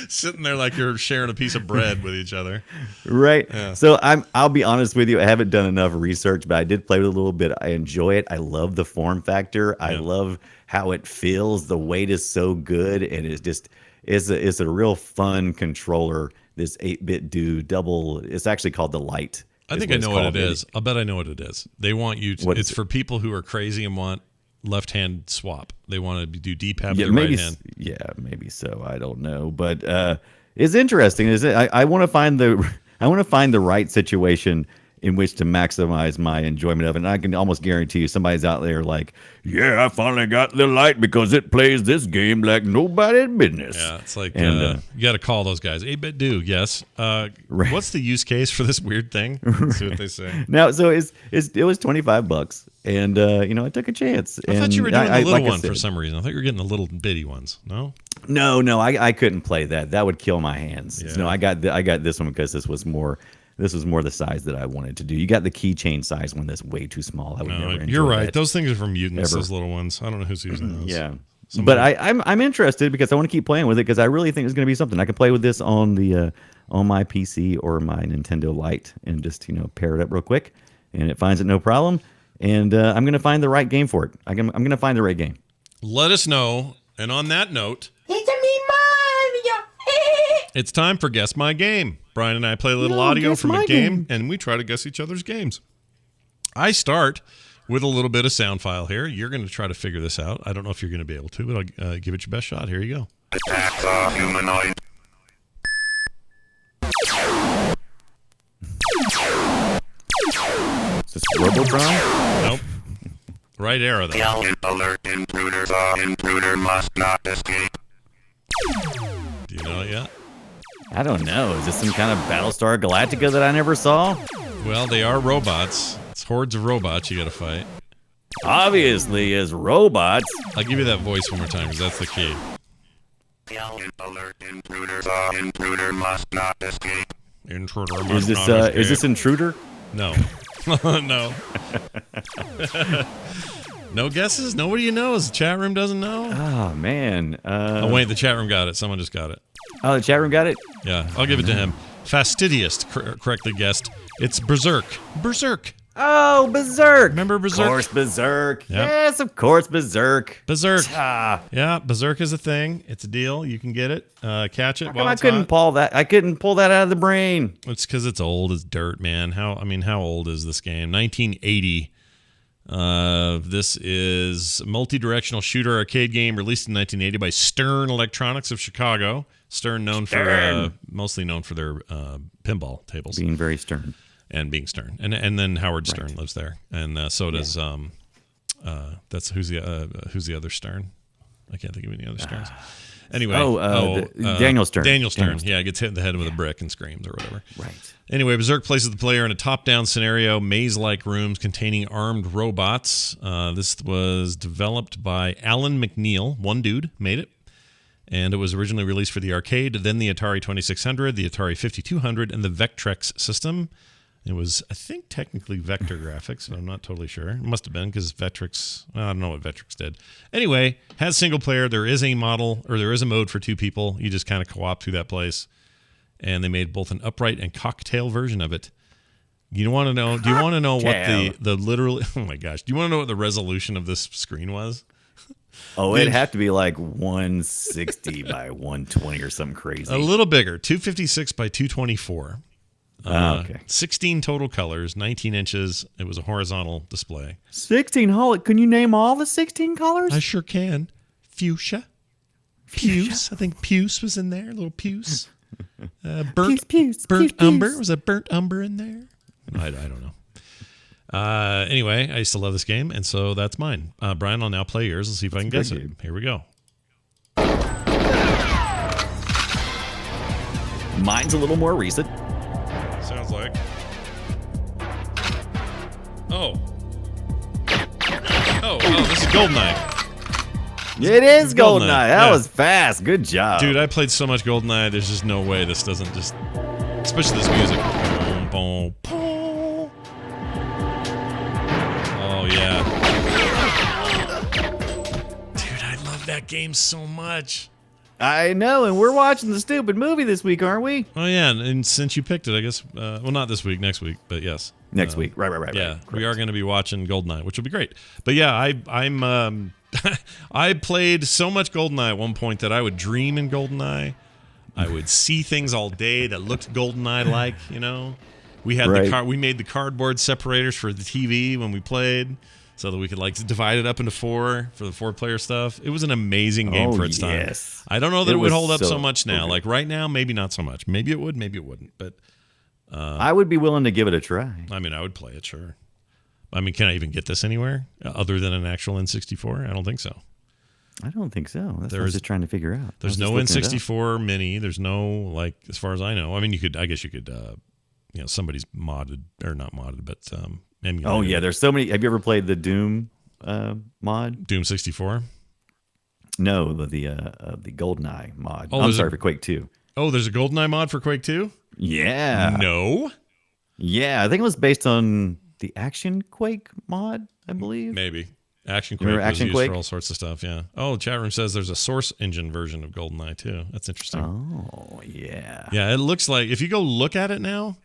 Sitting there like you're sharing a piece of bread with each other. Right. Yeah. So I'll be honest with you, I haven't done enough research, but I did play with it a little bit. I enjoy it. I love the form factor. Yeah. I love how it feels. The weight is so good, and it's a real fun controller. This 8-bit do double. It's actually called the Lite. I think I know what it is. I'll bet I know what it is. They want you to, it's for people who are crazy and want left-hand swap. They want to do D-pad with their right hand. Yeah, maybe so. I don't know, but it's interesting. Is it? I want to find the right situation in which to maximize my enjoyment of it. And I can almost guarantee you somebody's out there like, yeah, I finally got the Lite because it plays this game like nobody's business. Yeah, it's like, you got to call those guys. 8-bit do, yes. Right. What's the use case for this weird thing? Let's see what they say. Now, so it was $25, and I took a chance. I thought you were doing the little one for some reason. I thought you were getting the little bitty ones. No? No, I couldn't play that. That would kill my hands. Yeah. No, I got this one because this was more the size that I wanted to do. You got the keychain size one that's way too small. I would never enjoy You're right. that. Those things are for mutants, those little ones. I don't know who's using those. Yeah. But I'm interested because I want to keep playing with it, because I really think it's going to be something. I can play with this on the on my PC or my Nintendo Lite and just pair it up real quick, and it finds it no problem. And I'm going to find the right game for it. I'm going to find the right game. Let us know. And on that note, it's a me Mario. It's time for Guess My Game. Brian and I play a little audio from a game, and we try to guess each other's games. I start with a little bit of sound file here. You're going to try to figure this out. I don't know if you're going to be able to, but I'll give it your best shot. Here you go. Attack the humanoid. Is this Robotron? Nope. Right arrow, though. Alien alert, intruders. Intruder must not escape. Do you know it yet? I don't know. Is this some kind of Battlestar Galactica that I never saw? Well, they are robots. It's hordes of robots you got to fight. Obviously, as robots. I'll give you that voice one more time because that's the key. Alien alert, intruders. Intruder must not escape. Intruder Is must this not is this escape. Intruder? No. No. No guesses? Nobody knows. The chat room doesn't know? Oh man. Oh, wait, the chat room got it. Someone just got it. Oh, the chat room got it. Yeah, I'll give it to him. Fastidious correctly guessed. It's Berserk. Berserk. Oh, Berserk. Remember Berserk? Of course, Berserk. Yep. Yes, of course, Berserk. Berserk. Ah, Yeah, Berserk is a thing. It's a deal. You can get it. Catch it how come while I it's couldn't hot. pull that? I couldn't pull that out of the brain. It's because it's old as dirt, man. How old is this game? 1980. This is a multi-directional shooter arcade game released in 1980 by Stern Electronics of Chicago. Stern mostly known for their pinball tables Being very stern. and being Stern, and then Howard Stern lives there, and so does that's who's the other Stern? I can't think of any other Sterns. Anyway, Daniel Stern. Daniel Stern. Yeah, gets hit in the head with a brick and screams or whatever. Right. Anyway, Berserk places the player in a top-down scenario, maze-like rooms containing armed robots. This was developed by Alan McNeil. One dude made it. And it was originally released for the arcade, then the Atari 2600, the Atari 5200, and the Vectrex system. It was, I think, technically vector graphics, but I'm not totally sure. It must have been because Vectrex, I don't know what Vectrex did. Anyway, has single player. There is a mode for two people. You just kind of co-op through that place. And they made both an upright and cocktail version of it. Do you want to know what the literal, oh my gosh, do you want to know what the resolution of this screen was? Oh, it'd have to be like 160 by 120 or something crazy. A little bigger, 256 by 224. Okay. 16 total colors, 19 inches. It was a horizontal display. 16 Holly. Can you name all the 16 colors? I sure can. Fuchsia. Puce. I think Puce was in there. A little Puce. Burnt umber. Was a burnt umber in there? I don't know. Anyway, I used to love this game, and so that's mine. Brian, I'll now play yours. Let's see if I can guess it. game. Here we go. Mine's a little more recent. Sounds like. Oh, this is GoldenEye. It is GoldenEye, GoldenEye. That yeah. was fast. Good job. Dude, I played so much GoldenEye, there's just no way this doesn't just... Especially this music. Boom, boom, boom. Oh, yeah. Dude, I love that game so much. I know, and we're watching the stupid movie this week, aren't we? Oh, yeah, and since you picked it, I guess... well, not this week, next week, but yes. Next week. Right. Yeah, right. we are going to be watching GoldenEye, which will be great. But yeah, I'm I played so much GoldenEye at one point that I would dream in GoldenEye. I would see things all day that looked GoldenEye-like, you know. We had we made the cardboard separators for the TV when we played, so that we could like divide it up into four for the 4-player stuff. It was an amazing game for its time. Yes. I don't know that it would was hold up so so much now. good. Like right now, maybe not so much. Maybe it would, maybe it wouldn't. But I would be willing to give it a try. I mean, I would play it, sure. I mean, can I even get this anywhere other than an actual N64? I don't think so. I don't think so. That's what I There's- was just trying to figure out. There's no N64 mini. There's no, like, as far as I know. I mean, I guess you could, somebody's modded, or not modded, but emulated. Oh, yeah. There's so many. Have you ever played the Doom mod? Doom 64. No, the GoldenEye mod. Oh, I'm there's sorry, a- for Quake 2. Oh, there's a GoldenEye mod for Quake 2? Yeah. No? Yeah, I think it was based on the Action Quake mod, I believe. Maybe. Action Quake Remember was Action used Quake? for all sorts of stuff, yeah. Oh, chat room says there's a Source Engine version of GoldenEye, too. That's interesting. Oh, yeah. Yeah, it looks like, if you go look at it now,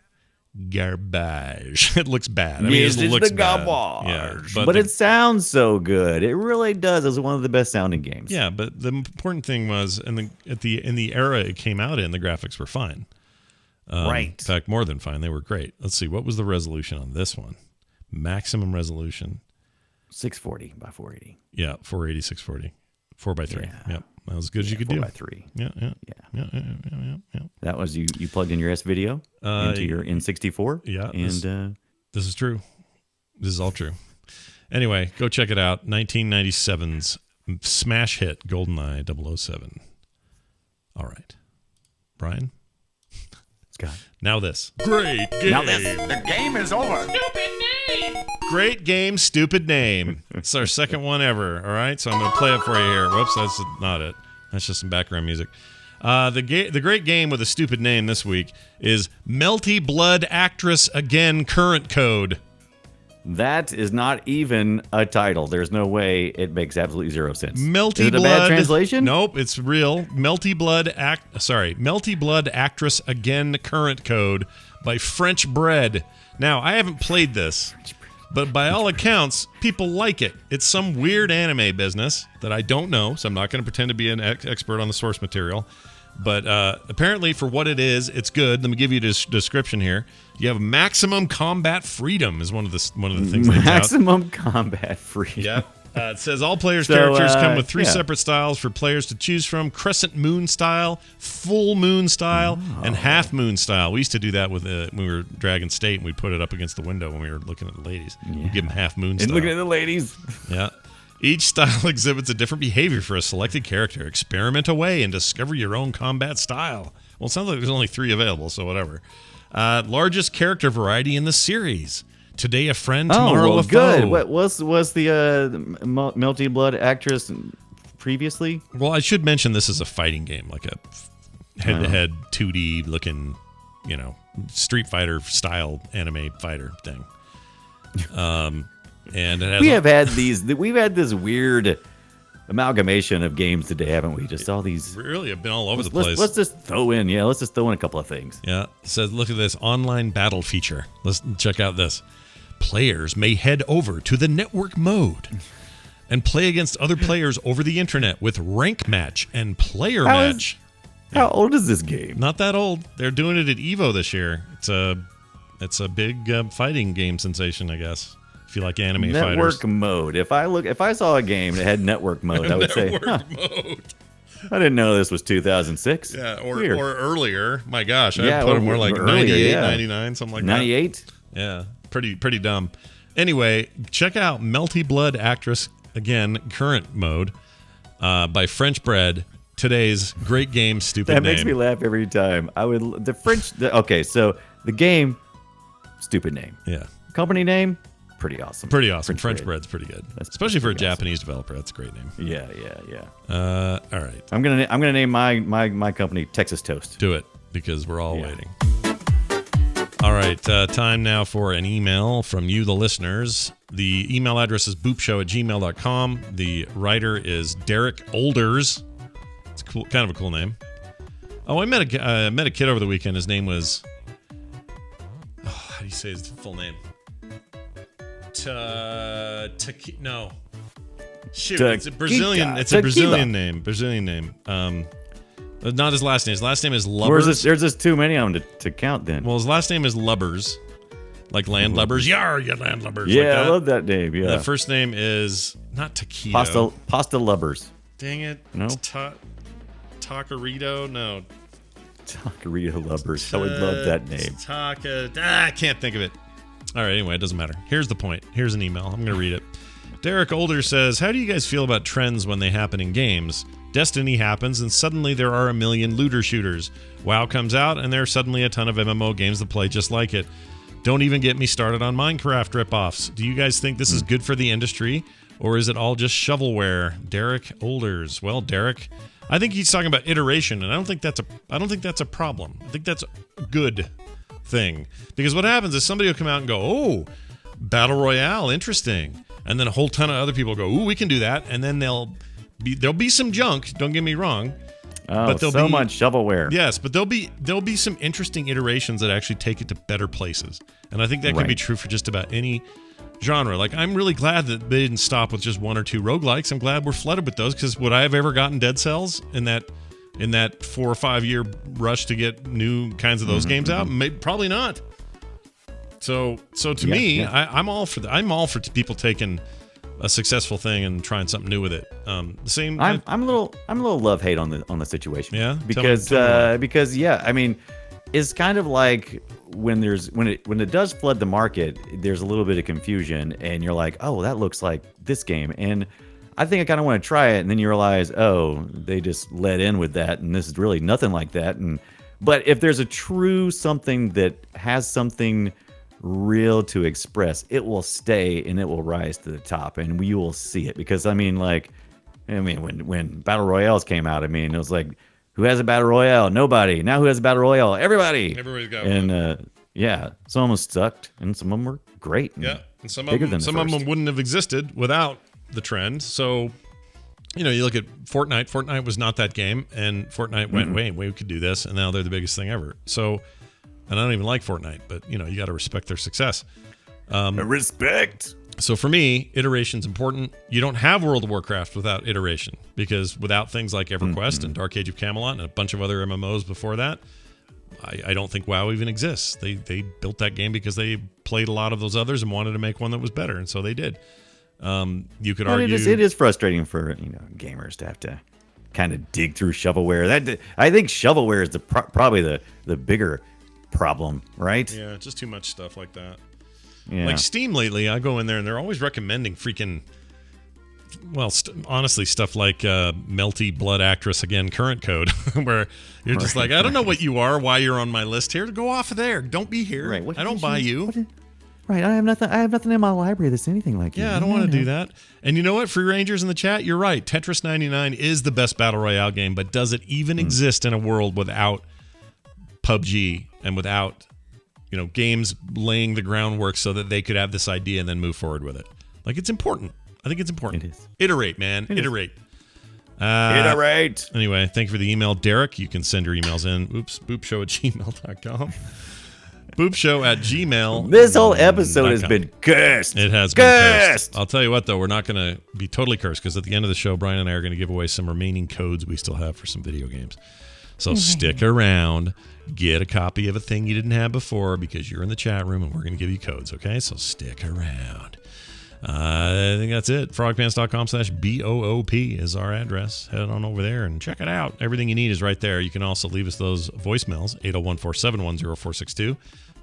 garbage. It looks bad. I mean, Yes, it it's looks the bad. garbage. Yeah, But it sounds so good. It really does. It's one of the best sounding games. Yeah, but the important thing was in the era it came out in, the graphics were fine. Right. In fact, more than fine. They were great. Let's see. What was the resolution on this one? Maximum resolution. 640 by 480. Yeah, 480, 640. 4x3. Yeah. Yep. That was as good as you could do. 4x3. Yeah. That was you plugged in your S video into your N64. yeah, And This is true. This is all true. Anyway, go check it out. 1997's smash hit, GoldenEye 007. All right. Brian? Scott. Now this. Great game. Now this. The game is over. Great game, stupid name. It's our second one ever, all right? So I'm going to play it for you here. Whoops, that's not it. That's just some background music. The great game with a stupid name this week is Melty Blood Actress Again Current Code. That is not even a title. There's no way it makes absolutely zero sense. Melty is it Blood. a bad translation? Nope, it's real. Melty Blood Actress Again Current Code by French Bread. Now, I haven't played this, but by all accounts, people like it. It's some weird anime business that I don't know, so I'm not going to pretend to be an expert on the source material. But apparently, for what it is, it's good. Let me give you a description here. You have maximum combat freedom is one of the things they tout. Maximum combat freedom. Yeah. It says all players' characters come with three separate styles for players to choose from: crescent moon style, full moon style, and half moon style. We used to do that with when we were Dragon State, and we'd put it up against the window when we were looking at the ladies. We'd give them half moon style. And looking at the ladies. Yeah. Each style exhibits a different behavior for a selected character. Experiment away and discover your own combat style. Well, it sounds like there's only 3 available, so whatever. Largest character variety in the series. Today a friend, tomorrow a foe. Good. What was the Melty Blood Actress previously? Well, I should mention this is a fighting game, like a head-to-head 2D looking, Street Fighter style anime fighter thing. And it has we've had this weird amalgamation of games today, haven't we? Just all these. Really have been all over the place. Let's just throw in a couple of things. Yeah. It says, look at this online battle feature. Let's check out this. Players may head over to the network mode and play against other players over the internet with rank match and player match. How old is this game? Not that old. They're doing it at EVO this year. It's a big fighting game sensation, I guess. If you like anime network fighters. Mode. If I saw a game that had network mode, I would say, mode. I didn't know this was 2006. Yeah, or Weird. earlier. My gosh, I'd Yeah, put it more like earlier, 98, yeah. 99, something like 98? that. Yeah, pretty dumb. Anyway, check out Melty Blood Actress Again Current Mode by French Bread. Today's great game, stupid That name. makes me laugh every time. Okay, so the game, stupid name. Yeah, Company name, pretty awesome. pretty awesome. French Bread. Bread's pretty good, That's especially for a pretty awesome. Japanese developer. That's a great name. Yeah. All right, I'm gonna name my company Texas Toast. do it because we're all waiting. All right, time now for an email from you, the listeners. The email address is boopshow@gmail.com. The writer is Derek Olders. It's cool, kind of a cool name. Oh, I met a kid over the weekend. His name was. How do you say his full name? No. Shoot, it's a Brazilian. It's a Brazilian name. Not his last name. His last name is Lubbers. There's just too many of them to count then. Well, his last name is Lubbers, like landlubbers. Yar, you landlubbers. Yeah, like that. I love that name. Yeah. The first name is not Taquito. Pasta Lubbers. Dang it. No. Taquerito? No. Taquerito Lubbers. I would love that name. I can't think of it. All right, anyway, it doesn't matter. Here's the point. Here's an email. I'm going to read it. Derek Older says, how do you guys feel about trends when they happen in games? Destiny happens, and suddenly there are a million looter shooters. WoW comes out, and there are suddenly a ton of MMO games that play just like it. Don't even get me started on Minecraft ripoffs. Do you guys think this is good for the industry, or is it all just shovelware? Derek Olders. Well, Derek, I think he's talking about iteration, and I don't think that's a problem. I think that's a good thing, because what happens is somebody will come out and go, "Oh, battle royale, interesting," and then a whole ton of other people go, "Ooh, we can do that," and then there'll be some junk. Don't get me wrong. Oh, but so much shovelware. Yes, but there'll be some interesting iterations that actually take it to better places, and I think that could be true for just about any genre. Like, I'm really glad that they didn't stop with just 1 or 2 roguelikes. I'm glad we're flooded with those, because would I have ever gotten Dead Cells in that 4 or 5 year rush to get new kinds of those games out? Probably not. So to me, I'm all for I'm all for people taking a successful thing and trying something new with it. The same. I'm a little love hate on the situation. Yeah? Because Tell me why. because I mean, it's kind of like when it does flood the market, there's a little bit of confusion, and you're like, oh, that looks like this game, and I think I kind of want to try it, and then you realize, oh, they just let in with that, and this is really nothing like that. But if there's a true something that has something real to express, it will stay and it will rise to the top, and we will see it. Because when battle royales came out, it was like, who has a battle royale? Nobody. Now who has a battle royale? Everybody. Everybody's got one. And yeah, some of them sucked, and some of them were great. Yeah, and some of them wouldn't have existed without the trend. So, you look at Fortnite. Fortnite was not that game, and Fortnite went, wait, we could do this, and now they're the biggest thing ever. So, and I don't even like Fortnite, but you got to respect their success. Respect. So for me, iteration's important. You don't have World of Warcraft without iteration, because without things like EverQuest and Dark Age of Camelot and a bunch of other MMOs before that, I don't think WoW even exists. They built that game because they played a lot of those others and wanted to make one that was better, and so they did. You could argue it is frustrating for gamers to have to kind of dig through shovelware. I think shovelware is probably the bigger problem, right? Yeah, just too much stuff like that. Yeah. Like Steam lately, I go in there and they're always recommending freaking, honestly, stuff like Melty Blood Actress Again current code, where you're just like, I don't know what you are, why you're on my list here. Go off of there. Don't be here. Right. I don't buy you. Right. I have nothing in my library that's anything like you. Yeah, I don't want to do that. And you know what? Free Rangers in the chat, you're right. Tetris 99 is the best Battle Royale game, but does it even exist in a world without PUBG and without games laying the groundwork so that they could have this idea and then move forward with it? Like, it's important. I think it's important. It is. Iterate, man. Iterate. Iterate. Anyway, thank you for the email, Derek. You can send your emails in. boopshow@gmail.com. boopshow@gmail. This whole episode has been cursed. It has been cursed. I'll tell you what, though, we're not going to be totally cursed, because at the end of the show, Brian and I are going to give away some remaining codes we still have for some video games. So stick around. Get a copy of a thing you didn't have before, because you're in the chat room and we're going to give you codes, okay? So stick around. I think that's it. frogpants.com/BOOP is our address. Head on over there and check it out. Everything you need is right there. You can also leave us those voicemails, 801-471-0462.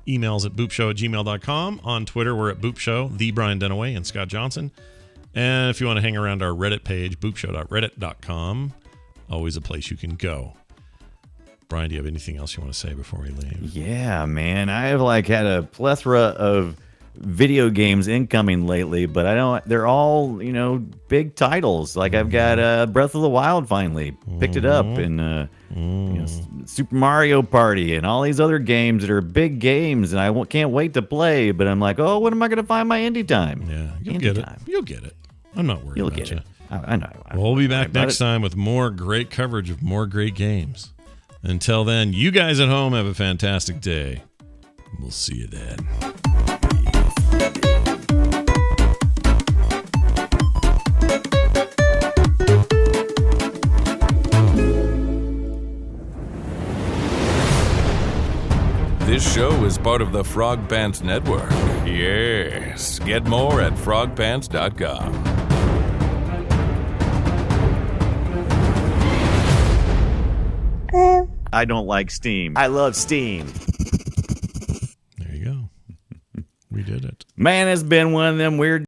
Emails at boopshow@gmail.com. On Twitter, we're at boopshow, the Brian Dunaway and Scott Johnson. And if you want to hang around our Reddit page, boopshow.reddit.com, always a place you can go. Brian, do you have anything else you want to say before we leave? Yeah, man. I have had a plethora of video games incoming lately, but they're all, big titles. Like, I've got Breath of the Wild finally picked it up, and Super Mario Party and all these other games that are big games, and I can't wait to play, but I'm like, oh, when am I going to find my indie time? Yeah, you'll get it. You'll get it. I'm not worried about you. I know. We'll be back next time with more great coverage of more great games. Until then, you guys at home have a fantastic day. We'll see you then. This show is part of the Frog Pants Network. Yes. Get more at frogpants.com. I don't like Steam. I love Steam. There you go. We did it. Man, it's been one of them weird